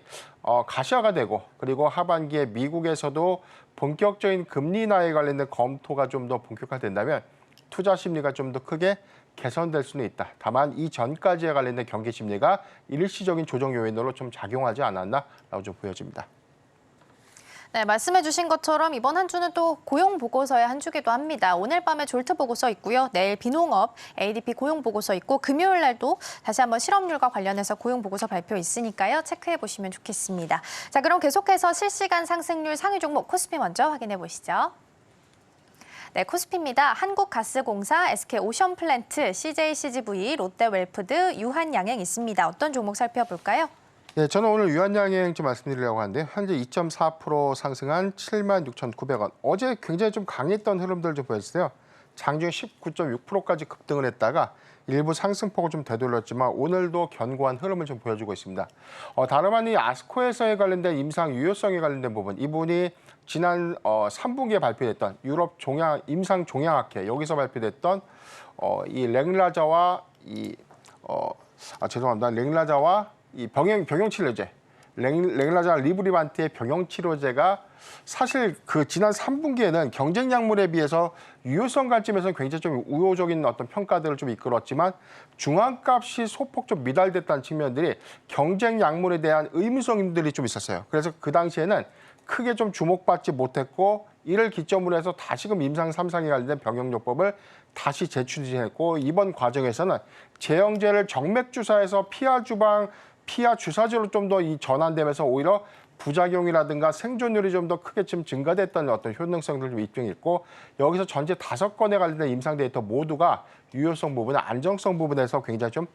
가시화가 되고 그리고 하반기에 미국에서도 본격적인 금리 인하에 관련된 검토가 좀 더 본격화된다면 투자 심리가 좀 더 크게 개선될 수는 있다. 다만 이 전까지에 관련된 경기 심리가 일시적인 조정 요인으로 좀 작용하지 않았나라고 좀 보여집니다. 네, 말씀해 주신 것처럼 이번 한 주는 또 고용 보고서의 한 주기도 합니다. 오늘 밤에 졸트 보고서 있고요. 내일 비농업, ADP 고용 보고서 있고 금요일 날도 다시 한번 실업률과 관련해서 고용 보고서 발표 있으니까요. 체크해 보시면 좋겠습니다. 자, 그럼 계속해서 실시간 상승률 상위 종목 코스피 먼저 확인해 보시죠. 네, 코스피입니다. 한국가스공사, SK오션플랜트, CJCGV, 롯데웰프드, 유한양행 있습니다. 어떤 종목 살펴볼까요? 네, 저는 오늘 유한양행 좀 말씀드리려고 하는데 현재 2.4% 상승한 76,900원. 어제 굉장히 좀 강했던 흐름들 좀 보였어요. 장중 19.6%까지 급등을 했다가 일부 상승폭을 좀 되돌렸지만 오늘도 견고한 흐름을 좀 보여주고 있습니다. 다름 아닌 아스코에서에 관련된 임상 유효성에 관련된 부분, 이 부분이 지난 3분기에 발표됐던 유럽 임상 종양학회 여기서 발표됐던 이 랭라자와 랭라자와 이 병용치료제, 랭라자 리브리반트의 병용치료제가 사실 그 지난 3분기에는 경쟁 약물에 비해서 유효성 관점에서는 굉장히 좀 우호적인 어떤 평가들을 좀 이끌었지만 중환값이 소폭 좀 미달됐다는 측면들이 경쟁 약물에 대한 의무성들이 좀 있었어요. 그래서 그 당시에는 크게 좀 주목받지 못했고 이를 기점으로 해서 다시금 임상 3상에 관련된 병용요법을 다시 재추진했고 이번 과정에서는 제형제를 정맥 주사에서 피하 주사제로 좀 더 이 전환되면서 오히려 부작용이라든가 생존율이 좀 더 크게 좀 증가됐다는 어떤 효능성들을 좀 입증했고 여기서 전체 5건에 관련된 임상 데이터 모두가 유효성 부분, 안정성 부분에서 굉장히 좀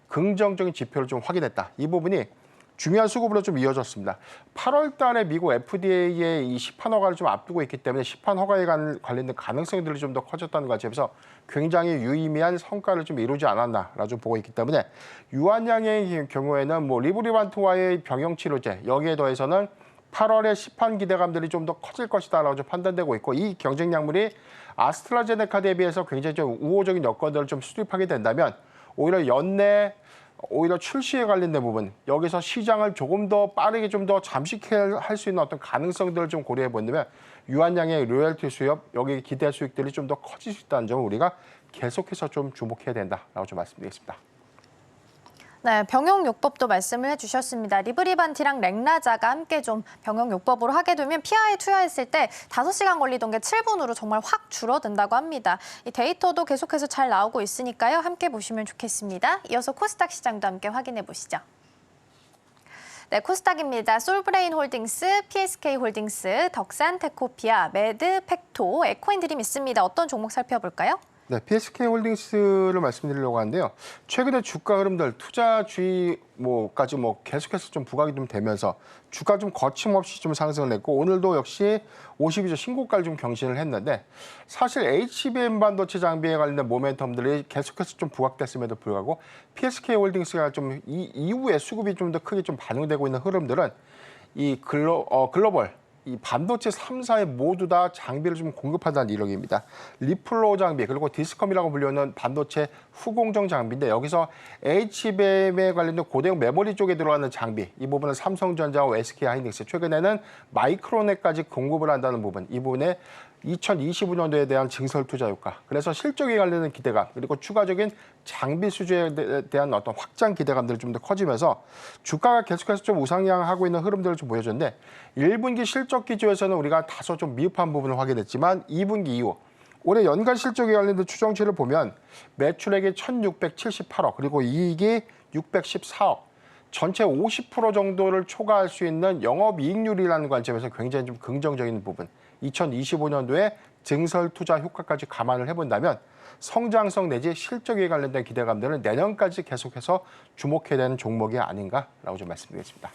긍정적인 지표를 좀 확인했다. 이 부분이 중요한 수급으로 좀 이어졌습니다. 8월 달에 미국 FDA의 이 시판 허가를 좀 앞두고 있기 때문에 시판 허가에 관련된 가능성들이 좀 더 커졌다는 관점에서 굉장히 유의미한 성과를 좀 이루지 않았나라고 좀 보고 있기 때문에 유한양의 경우에는 뭐 리브리반트와의 병용치료제 여기에 더해서는 8월에 시판 기대감들이 좀 더 커질 것이다라고 좀 판단되고 있고 이 경쟁 약물이 아스트라제네카 대비해서 굉장히 좀 우호적인 여건들을 좀 수립하게 된다면 오히려 연내 출시에 관련된 부분 여기서 시장을 조금 더 빠르게 좀 더 잠식할 수 있는 어떤 가능성들을 좀 고려해 본다면 유한양의 로열티 수협 여기 기대 수익들이 좀 더 커질 수 있다는 점을 우리가 계속해서 좀 주목해야 된다라고 좀 말씀드리겠습니다. 네, 병용요법도 말씀을 해주셨습니다. 리브리반티랑 랭라자가 함께 좀 병용요법으로 하게 되면 피하에 투여했을 때 5시간 걸리던 게 7분으로 정말 확 줄어든다고 합니다. 이 데이터도 계속해서 잘 나오고 있으니까요. 함께 보시면 좋겠습니다. 이어서 코스닥 시장도 함께 확인해 보시죠. 네, 코스닥입니다. 솔브레인홀딩스, PSK홀딩스, 덕산, 테코피아, 매드, 팩토, 에코인드림 있습니다. 어떤 종목 살펴볼까요? 네, PSK홀딩스를 말씀드리려고 하는데요. 최근에 주가 흐름들 투자주의까지 계속해서 좀 부각이 좀 되면서 주가 좀 거침없이 좀 상승을 했고 오늘도 역시 52주 신고가를 좀 경신을 했는데 사실 HBM 반도체 장비에 관련된 모멘텀들이 계속해서 좀 부각됐음에도 불구하고 PSK홀딩스가 좀 이후에 수급이 좀 더 크게 좀 반영되고 있는 흐름들은 이 글로벌 이 반도체 3사에 모두 다 장비를 좀 공급한다는 이력입니다. 리플로 장비 그리고 디스컴이라고 불리는 반도체 후공정 장비인데 여기서 HBM에 관련된 고대형 메모리 쪽에 들어가는 장비 이 부분은 삼성전자와 SK하이닉스 최근에는 마이크론에까지 공급을 한다는 부분 이 부분에 2025년도에 대한 증설 투자 효과 그래서 실적에 관련된 기대감 그리고 추가적인 장비 수주에 대한 어떤 확장 기대감들이 좀 더 커지면서 주가가 계속해서 좀 우상향하고 있는 흐름들을 좀 보여줬는데 1분기 실적 기조에서는 우리가 다소 좀 미흡한 부분을 확인했지만 2분기 이후 올해 연간 실적에 관련된 추정치를 보면 매출액이 1,678억 그리고 이익이 614억 전체 50% 정도를 초과할 수 있는 영업이익률이라는 관점에서 굉장히 좀 긍정적인 부분 2025년도에 증설 투자 효과까지 감안을 해본다면 성장성 내지 실적에 관련된 기대감들은 내년까지 계속해서 주목해야 되는 종목이 아닌가라고 좀 말씀드리겠습니다.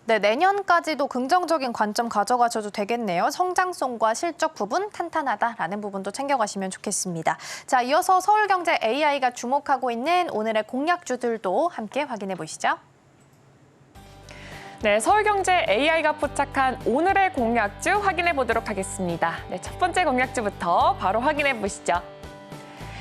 네, 내년까지도 긍정적인 관점 가져가셔도 되겠네요. 성장성과 실적 부분 탄탄하다라는 부분도 챙겨가시면 좋겠습니다. 자, 이어서 서울경제 AI가 주목하고 있는 오늘의 공략주들도 함께 확인해 보시죠. 네, 서울경제 AI가 포착한 오늘의 공략주 확인해 보도록 하겠습니다. 네, 첫 번째 공략주부터 바로 확인해 보시죠.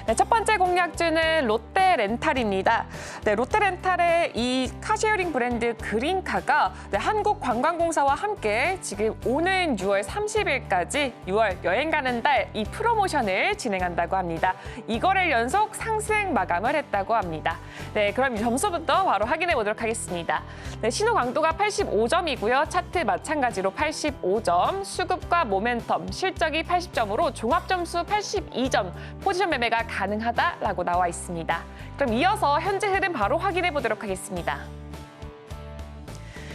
네, 첫 번째 공략주는 롯데렌탈입니다. 네, 롯데렌탈의 이 카쉐어링 브랜드 그린카가 한국관광공사와 함께 지금 오는 6월 30일까지 6월 여행 가는 달 이 프로모션을 진행한다고 합니다. 이거를 연속 상승 마감을 했다고 합니다. 네, 그럼 점수부터 바로 확인해 보도록 하겠습니다. 네, 신호 강도가 85점이고요. 차트 마찬가지로 85점, 수급과 모멘텀, 실적이 80점으로 종합 점수 82점, 포지션 매매가 가능하다라고 나와 있습니다. 그럼 이어서 현재 흐름 바로 확인해 보도록 하겠습니다.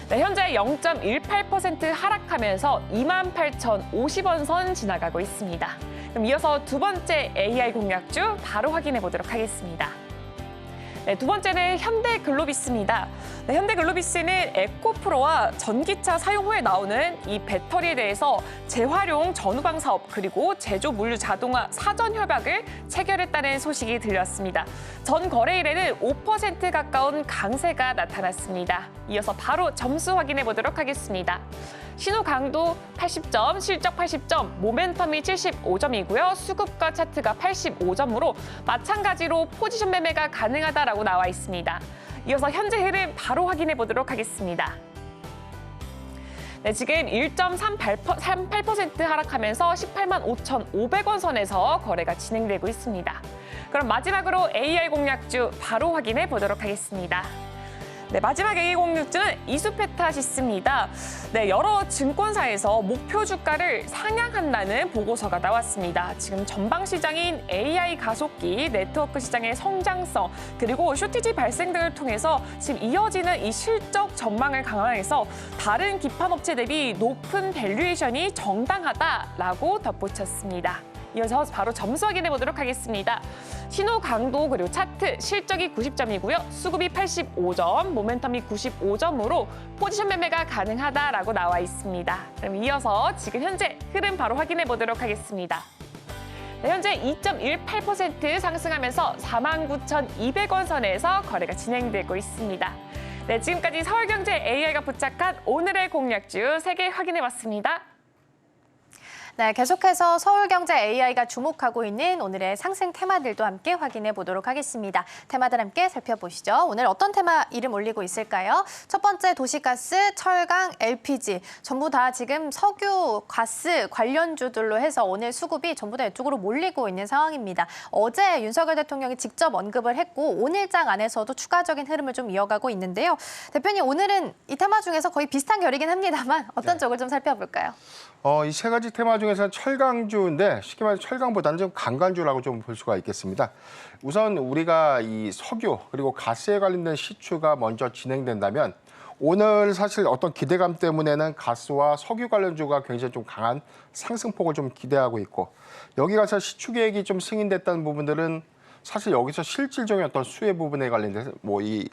네, 현재 0.18% 하락하면서 28,050원 선 지나가고 있습니다. 그럼 이어서 두 번째 AI 공략주 바로 확인해 보도록 하겠습니다. 네, 두 번째는 현대글로비스입니다. 네, 현대글로비스는 에코프로와 전기차 사용 후에 나오는 이 배터리에 대해서 재활용 전후방 사업 그리고 제조 물류 자동화 사전 협약을 체결했다는 소식이 들렸습니다. 전 거래일에는 5% 가까운 강세가 나타났습니다. 이어서 바로 점수 확인해 보도록 하겠습니다. 신호 강도 80점, 실적 80점, 모멘텀이 75점이고요. 수급과 차트가 85점으로 마찬가지로 포지션 매매가 가능하다라고 나와 있습니다. 이어서 현재 흐름 바로 확인해 보도록 하겠습니다. 네, 지금 1.38% 하락하면서 18만 5,500원 선에서 거래가 진행되고 있습니다. 그럼 마지막으로 AI 공략주 바로 확인해 보도록 하겠습니다. 네, 마지막 AI 공략주는 이수페타시스입니다. 네, 여러 증권사에서 목표 주가를 상향한다는 보고서가 나왔습니다. 지금 전방 시장인 AI 가속기, 네트워크 시장의 성장성, 그리고 쇼티지 발생 등을 통해서 지금 이어지는 이 실적 전망을 강화해서 다른 기판 업체 대비 높은 밸류에이션이 정당하다라고 덧붙였습니다. 이어서 바로 점수 확인해 보도록 하겠습니다. 신호 강도 그리고 차트 실적이 90점이고요. 수급이 85점, 모멘텀이 95점으로 포지션 매매가 가능하다라고 나와 있습니다. 그럼 이어서 지금 현재 흐름 바로 확인해 보도록 하겠습니다. 네, 현재 2.18% 상승하면서 49,200원 선에서 거래가 진행되고 있습니다. 네, 지금까지 서울경제 AI가 부착한 오늘의 공략주 3개 확인해 봤습니다. 네, 계속해서 서울경제 AI가 주목하고 있는 오늘의 상승 테마들도 함께 확인해 보도록 하겠습니다. 테마들 함께 살펴보시죠. 오늘 어떤 테마 이름 올리고 있을까요? 첫 번째 도시가스, 철강, LPG 전부 다 지금 석유, 가스 관련주들로 해서 오늘 수급이 전부 다 이쪽으로 몰리고 있는 상황입니다. 어제 윤석열 대통령이 직접 언급을 했고 오늘장 안에서도 추가적인 흐름을 좀 이어가고 있는데요. 대표님, 오늘은 이 테마 중에서 거의 비슷한 결이긴 합니다만 어떤 쪽을 좀 살펴볼까요? 이 세 가지 테마 중에서는 철강주인데 쉽게 말해서 철강보다는 좀 강간주라고 좀 볼 수가 있겠습니다. 우선 우리가 이 석유 그리고 가스에 관련된 시추가 먼저 진행된다면 오늘 사실 어떤 기대감 때문에는 가스와 석유 관련주가 굉장히 좀 강한 상승폭을 좀 기대하고 있고 여기 가서 시추 계획이 좀 승인됐다는 부분들은 사실 여기서 실질적인 어떤 수혜 부분에 관련돼서 뭐 이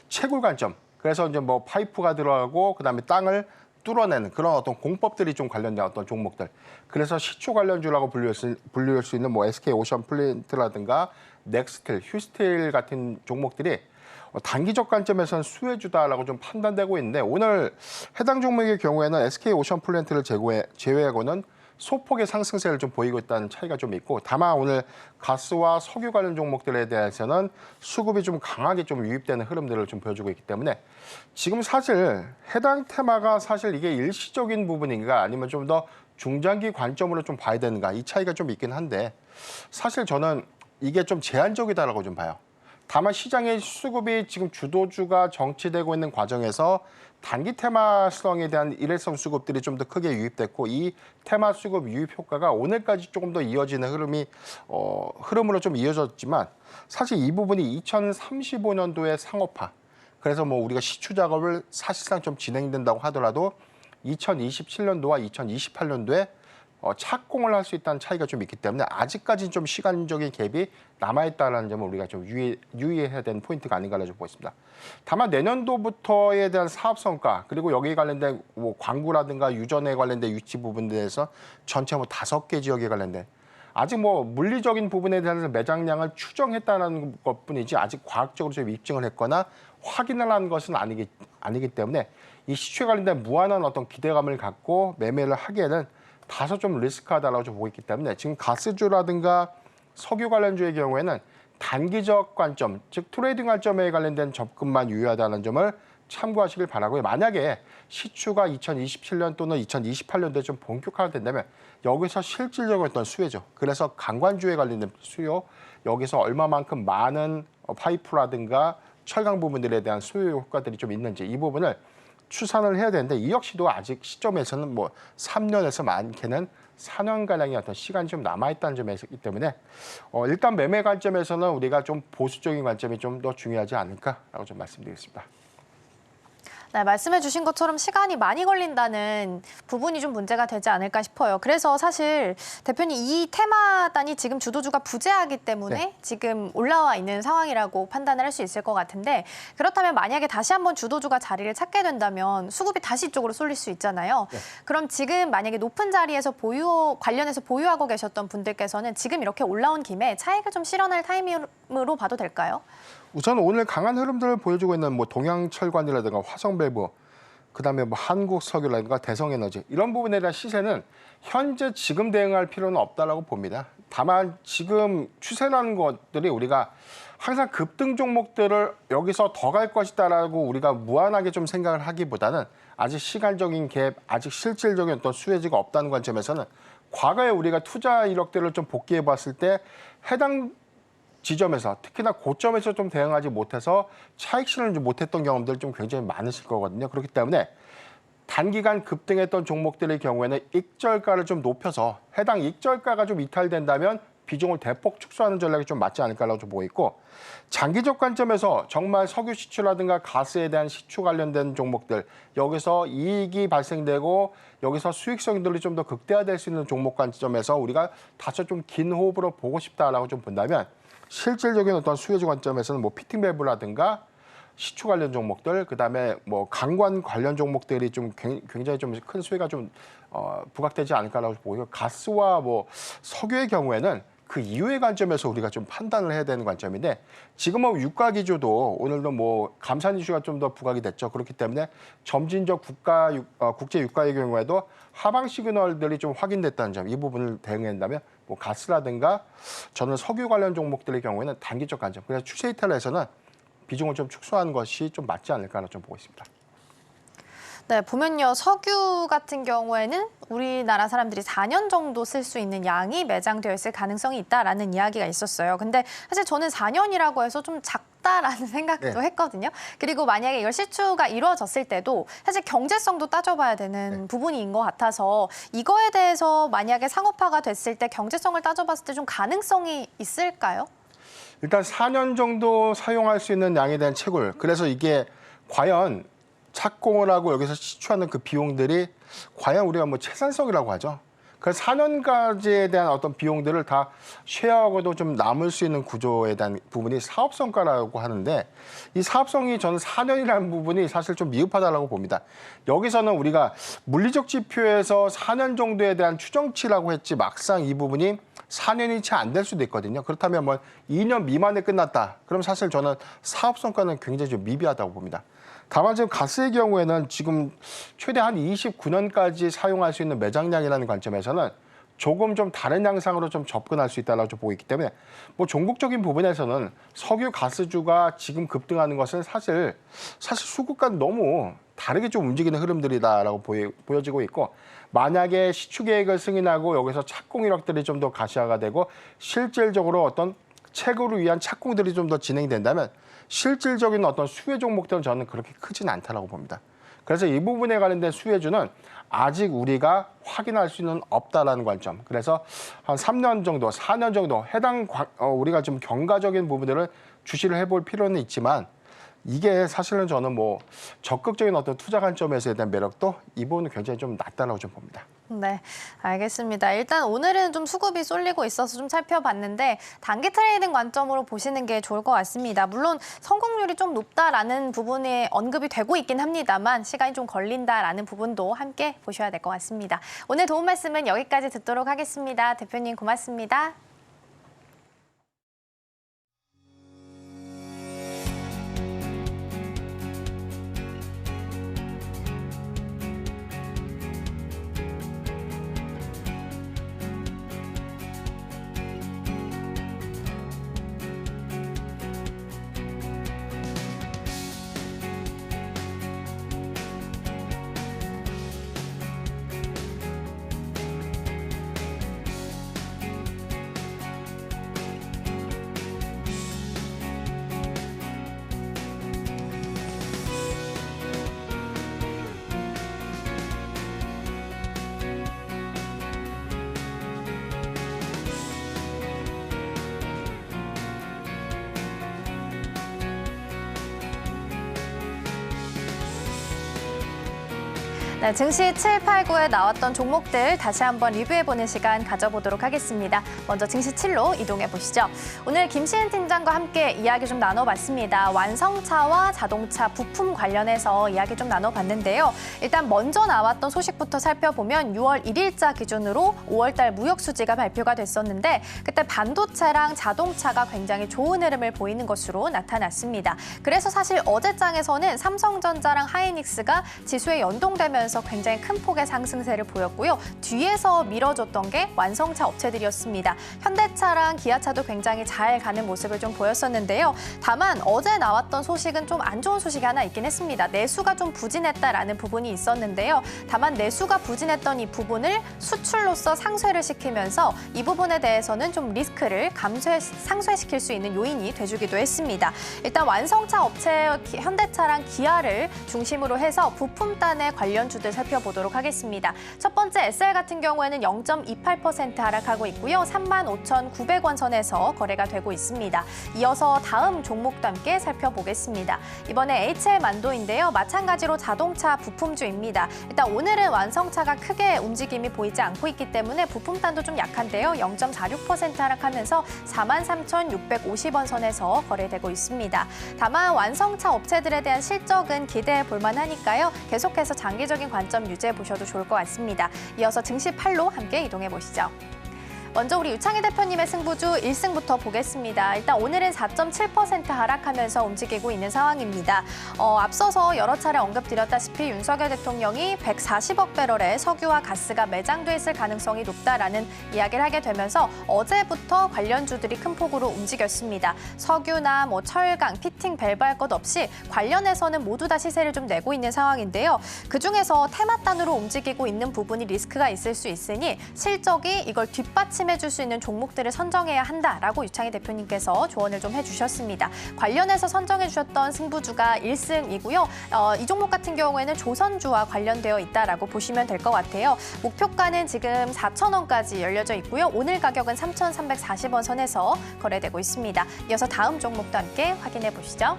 채굴 관점 그래서 이제 뭐 파이프가 들어가고 그다음에 땅을 뚫어내는 그런 어떤 공법들이 좀 관련된 어떤 종목들. 그래서 시초 관련주라고 분류할 수 있는 뭐 SK 오션 플랜트라든가 넥스틸, 휴스틸 같은 종목들이 단기적 관점에서는 수혜주다라고 좀 판단되고 있는데 오늘 해당 종목의 경우에는 SK 오션 플랜트를 제외하고는 소폭의 상승세를 좀 보이고 있다는 차이가 좀 있고 다만 오늘 가스와 석유 관련 종목들에 대해서는 수급이 좀 강하게 좀 유입되는 흐름들을 좀 보여주고 있기 때문에 지금 사실 해당 테마가 사실 이게 일시적인 부분인가 아니면 좀 더 중장기 관점으로 좀 봐야 되는가 이 차이가 좀 있긴 한데 사실 저는 이게 좀 제한적이다라고 좀 봐요. 다만 시장의 수급이 지금 주도주가 정치되고 있는 과정에서 단기 테마성에 대한 일회성 수급들이 좀 더 크게 유입됐고 이 테마 수급 유입 효과가 오늘까지 조금 더 이어지는 흐름으로 좀 이어졌지만 사실 이 부분이 2035년도의 상업화 그래서 뭐 우리가 시추 작업을 사실상 좀 진행된다고 하더라도 2027년도와 2028년도에 착공을 할 수 있다는 차이가 좀 있기 때문에 아직까지는 좀 시간적인 갭이 남아있다는 점을 우리가 좀 유의해야 되는 포인트가 아닌가라고 좀 보겠습니다. 다만 내년도부터에 대한 사업 성과 그리고 여기에 관련된 뭐 광구라든가 유전에 관련된 유치 부분에 대해서 전체 뭐 5개 지역에 관련된 아직 뭐 물리적인 부분에 대해서 매장량을 추정했다는 것뿐이지 아직 과학적으로 좀 입증을 했거나 확인을 한 것은 아니기 때문에 이 시추에 관련된 무한한 어떤 기대감을 갖고 매매를 하기에는 다소 좀 리스크하다라고 좀 보고 있기 때문에 지금 가스주라든가 석유 관련주의 경우에는 단기적 관점, 즉 트레이딩 관점에 관련된 접근만 유효하다는 점을 참고하시길 바라고요. 만약에 시추가 2027년 또는 2028년도에 좀 본격화된다면 여기서 실질적인 어떤 수혜죠. 그래서 강관주에 관련된 수요, 여기서 얼마만큼 많은 파이프라든가 철강 부분들에 대한 수요 효과들이 좀 있는지 이 부분을 추산을 해야 되는데 이 역시도 아직 시점에서는 뭐 3년에서 많게는 4년가량의 어떤 시간이 좀 남아있다는 점이 있기 때문에 일단 매매 관점에서는 우리가 좀 보수적인 관점이 좀 더 중요하지 않을까라고 좀 말씀드리겠습니다. 네, 말씀해 주신 것처럼 시간이 많이 걸린다는 부분이 좀 문제가 되지 않을까 싶어요. 그래서 사실 대표님 이 테마단이 지금 주도주가 부재하기 때문에 네. 지금 올라와 있는 상황이라고 판단을 할 수 있을 것 같은데 그렇다면 만약에 다시 한번 주도주가 자리를 찾게 된다면 수급이 다시 이쪽으로 쏠릴 수 있잖아요. 네. 그럼 지금 만약에 높은 자리에서 관련해서 보유하고 계셨던 분들께서는 지금 이렇게 올라온 김에 차익을 좀 실현할 타이밍으로 봐도 될까요? 우선 오늘 강한 흐름들을 보여주고 있는 뭐 동양철관이라든가 화성밸브, 그다음에 뭐 한국석유라든가 대성에너지 이런 부분에 대한 시세는 현재 지금 대응할 필요는 없다라고 봅니다. 다만 지금 추세라는 것들이 우리가 항상 급등 종목들을 여기서 더 갈 것이다라고 우리가 무한하게 좀 생각을 하기보다는 아직 시간적인 갭, 아직 실질적인 어떤 수혜지가 없다는 관점에서는 과거에 우리가 투자 이력들을 좀 복귀해 봤을 때 해당 지점에서 특히나 고점에서 좀 대응하지 못해서 차익 실현을 못했던 경험들 좀 굉장히 많으실 거거든요. 그렇기 때문에 단기간 급등했던 종목들의 경우에는 익절가를 좀 높여서 해당 익절가가 좀 이탈된다면 비중을 대폭 축소하는 전략이 좀 맞지 않을까라고 좀 보고 있고, 장기적 관점에서 정말 석유 시추라든가 가스에 대한 시추 관련된 종목들, 여기서 이익이 발생되고 여기서 수익성들이 좀 더 극대화될 수 있는 종목 관점에서 우리가 다소 좀 긴 호흡으로 보고 싶다라고 좀 본다면 실질적인 어떤 수혜주 관점에서는 뭐 피팅밸브라든가 시추 관련 종목들, 그다음에 뭐 강관 관련 종목들이 좀 굉장히 좀 큰 수혜가 좀 부각되지 않을까라고 보고요. 가스와 뭐 석유의 경우에는 그 이후의 관점에서 우리가 좀 판단을 해야 되는 관점인데, 지금 뭐 유가 기조도 오늘도 뭐 감산 이슈가 좀 더 부각이 됐죠. 그렇기 때문에 점진적 국제 유가의 경우에도 하방 시그널들이 좀 확인됐다는 점, 이 부분을 대응한다면 뭐 가스라든가 저는 석유 관련 종목들의 경우에는 단기적 관점, 그래서 추세 이탈에서는 비중을 좀 축소하는 것이 좀 맞지 않을까 좀 보고 있습니다. 네, 보면요. 석유 같은 경우에는 우리나라 사람들이 4년 정도 쓸 수 있는 양이 매장되어 있을 가능성이 있다라는 이야기가 있었어요. 근데 사실 저는 4년이라고 해서 좀 작다라는 생각도 했거든요. 그리고 만약에 이걸 시추가 이루어졌을 때도 사실 경제성도 따져봐야 되는 부분인 것 같아서 이거에 대해서 만약에 상업화가 됐을 때 경제성을 따져봤을 때 좀 가능성이 있을까요? 일단 4년 정도 사용할 수 있는 양에 대한 채굴, 그래서 이게 과연 착공을 하고 여기서 시추하는 그 비용들이 과연 우리가 뭐 채산성이라고 하죠. 그래서 4년까지에 대한 어떤 비용들을 다 쉐어하고도 좀 남을 수 있는 구조에 대한 부분이 사업성과라고 하는데, 이 사업성이 저는 4년이라는 부분이 사실 좀 미흡하다고 봅니다. 여기서는 우리가 물리적 지표에서 4년 정도에 대한 추정치라고 했지 막상 이 부분이 4년이 채 안 될 수도 있거든요. 그렇다면 뭐 2년 미만에 끝났다. 그럼 사실 저는 사업성과는 굉장히 좀 미비하다고 봅니다. 다만 지금 가스의 경우에는 지금 최대 한 29년까지 사용할 수 있는 매장량이라는 관점에서는 조금 좀 다른 양상으로 좀 접근할 수 있다고 좀 보고 있기 때문에 뭐 종목적인 부분에서는 석유 가스주가 지금 급등하는 것은 사실 수급과는 너무 다르게 좀 움직이는 흐름들이다라고 보여지고 있고, 만약에 시추 계획을 승인하고 여기서 착공 이력들이 좀 더 가시화가 되고 실질적으로 어떤 채굴을 위한 착공들이 좀 더 진행된다면 실질적인 어떤 수혜 종목들은 저는 그렇게 크진 않다라고 봅니다. 그래서 이 부분에 관련된 수혜주는 아직 우리가 확인할 수는 없다라는 관점. 그래서 한 3년 정도, 4년 정도 해당 우리가 좀 경과적인 부분들을 주시를 해볼 필요는 있지만, 이게 사실은 저는 뭐 적극적인 어떤 투자 관점에서에 대한 매력도 이 부분은 굉장히 좀 낮다라고 좀 봅니다. 네, 알겠습니다. 일단 오늘은 좀 수급이 쏠리고 있어서 좀 살펴봤는데 단기 트레이딩 관점으로 보시는 게 좋을 것 같습니다. 물론 성공률이 좀 높다라는 부분이 언급이 되고 있긴 합니다만 시간이 좀 걸린다라는 부분도 함께 보셔야 될 것 같습니다. 오늘 도움 말씀은 여기까지 듣도록 하겠습니다. 대표님 고맙습니다. 네, 증시 7, 8, 9에 나왔던 종목들 다시 한번 리뷰해보는 시간 가져보도록 하겠습니다. 먼저 증시 7로 이동해보시죠. 오늘 김시은 팀장과 함께 이야기 좀 나눠봤습니다. 완성차와 자동차 부품 관련해서 이야기 좀 나눠봤는데요. 일단 먼저 나왔던 소식부터 살펴보면 6월 1일자 기준으로 5월달 무역 수지가 발표가 됐었는데 그때 반도체랑 자동차가 굉장히 좋은 흐름을 보이는 것으로 나타났습니다. 그래서 사실 어제장에서는 삼성전자랑 하이닉스가 지수에 연동되면서 굉장히 큰 폭의 상승세를 보였고요. 뒤에서 밀어줬던 게 완성차 업체들이었습니다. 현대차랑 기아차도 굉장히 잘 가는 모습을 좀 보였었는데요. 다만 어제 나왔던 소식은 좀 안 좋은 소식이 하나 있긴 했습니다. 내수가 좀 부진했다라는 부분이 있었는데요. 다만 내수가 부진했던 이 부분을 수출로서 상쇄를 시키면서 이 부분에 대해서는 좀 리스크를 상쇄시킬 수 있는 요인이 돼주기도 했습니다. 일단 완성차 업체 현대차랑 기아를 중심으로 해서 부품단의 관련주들 살펴보도록 하겠습니다. 첫 번째 SL 같은 경우에는 0.28% 하락하고 있고요. 35,900원 선에서 거래가 되고 있습니다. 이어서 다음 종목도 함께 살펴보겠습니다. 이번에 HL 만도인데요. 마찬가지로 자동차 부품주입니다. 일단 오늘은 완성차가 크게 움직임이 보이지 않고 있기 때문에 부품단도 좀 약한데요. 0.46% 하락하면서 43,650원 선에서 거래되고 있습니다. 다만 완성차 업체들에 대한 실적은 기대해 볼 만하니까요. 계속해서 장기적인 관점 유지해 보셔도 좋을 것 같습니다. 이어서 증시 8로 함께 이동해 보시죠. 먼저 우리 유창희 대표님의 승부주 1승부터 보겠습니다. 일단 오늘은 4.7% 하락하면서 움직이고 있는 상황입니다. 앞서서 여러 차례 언급드렸다시피 윤석열 대통령이 140억 배럴의 석유와 가스가 매장돼 있을 가능성이 높다라는 이야기를 하게 되면서 어제부터 관련주들이 큰 폭으로 움직였습니다. 석유나 철강, 피팅, 밸브 할 것 없이 관련해서는 모두 다 시세를 좀 내고 있는 상황인데요. 그중에서 테마단으로 움직이고 있는 부분이 리스크가 있을 수 있으니 실적이 이걸 뒷받침해줄 수 있는 종목들을 선정해야 한다라고 유창희 대표님께서 조언을 좀 해주셨습니다. 관련해서 선정해주셨던 승부주가 1승이고요. 이 종목 같은 경우에는 조선주와 관련되어 있다라고 보시면 될 것 같아요. 목표가는 지금 4,000원까지 열려져 있고요. 오늘 가격은 3,340원 선에서 거래되고 있습니다. 이어서 다음 종목도 함께 확인해 보시죠.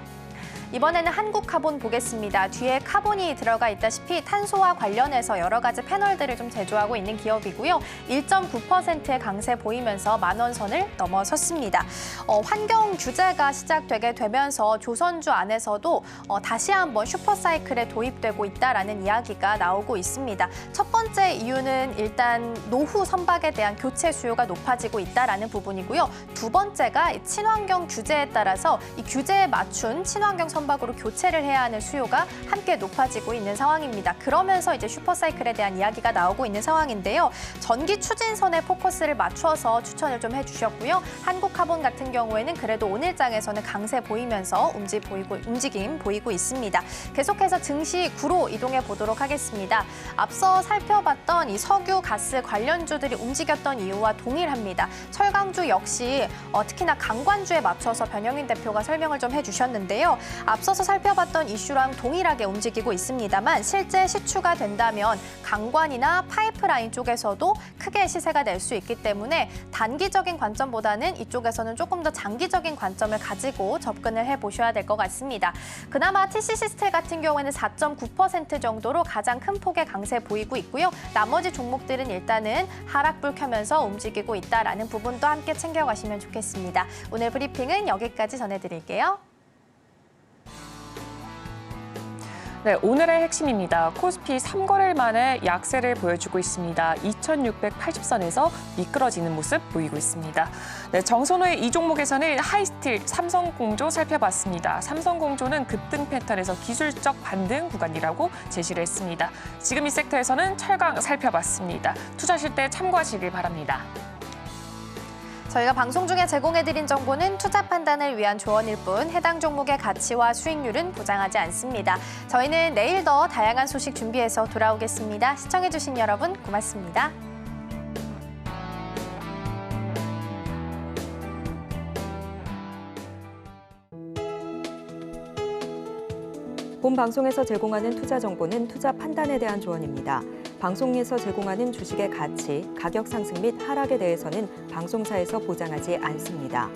이번에는 한국카본 보겠습니다. 뒤에 카본이 들어가 있다시피 탄소와 관련해서 여러 가지 패널들을 좀 제조하고 있는 기업이고요. 1.9%의 강세 보이면서 10,000원 선을 넘어섰습니다. 환경 규제가 시작되게 되면서 조선주 안에서도 다시 한번 슈퍼사이클에 도입되고 있다라는 이야기가 나오고 있습니다. 첫 번째 이유는 일단 노후 선박에 대한 교체 수요가 높아지고 있다라는 부분이고요. 두 번째가 친환경 규제에 따라서 이 규제에 맞춘 친환경 선박으로 교체를 해야 하는 수요가 함께 높아지고 있는 상황입니다. 그러면서 이제 슈퍼사이클에 대한 이야기가 나오고 있는 상황인데요. 전기 추진선에 포커스를 맞춰서 추천을 좀 해주셨고요. 한국카본 같은 경우에는 그래도 오늘장에서는 강세 보이면서 움직임 보이고 있습니다. 계속해서 증시 9로 이동해 보도록 하겠습니다. 앞서 살펴봤던 이 석유, 가스 관련주들이 움직였던 이유와 동일합니다. 철강주 역시 특히나 강관주에 맞춰서 변영인 대표가 설명을 좀 해주셨는데요. 앞서서 살펴봤던 이슈랑 동일하게 움직이고 있습니다만 실제 시추가 된다면 강관이나 파이프라인 쪽에서도 크게 시세가 낼 수 있기 때문에 단기적인 관점보다는 이쪽에서는 조금 더 장기적인 관점을 가지고 접근을 해보셔야 될 것 같습니다. 그나마 TC시스텔 같은 경우에는 4.9% 정도로 가장 큰 폭의 강세 보이고 있고요. 나머지 종목들은 일단은 하락불 켜면서 움직이고 있다라는 부분도 함께 챙겨가시면 좋겠습니다. 오늘 브리핑은 여기까지 전해드릴게요. 네, 오늘의 핵심입니다. 코스피 3거래일 만에 약세를 보여주고 있습니다. 2,680선에서 미끄러지는 모습 보이고 있습니다. 네, 정선호의 이 종목에서는 하이스틸 삼성공조 살펴봤습니다. 삼성공조는 급등 패턴에서 기술적 반등 구간이라고 제시를 했습니다. 지금 이 섹터에서는 철강 살펴봤습니다. 투자하실 때 참고하시길 바랍니다. 저희가 방송 중에 제공해드린 정보는 투자 판단을 위한 조언일 뿐 해당 종목의 가치와 수익률은 보장하지 않습니다. 저희는 내일 더 다양한 소식 준비해서 돌아오겠습니다. 시청해주신 여러분 고맙습니다. 본 방송에서 제공하는 투자 정보는 투자 판단에 대한 조언입니다. 방송에서 제공하는 주식의 가치, 가격 상승 및 하락에 대해서는 방송사에서 보장하지 않습니다.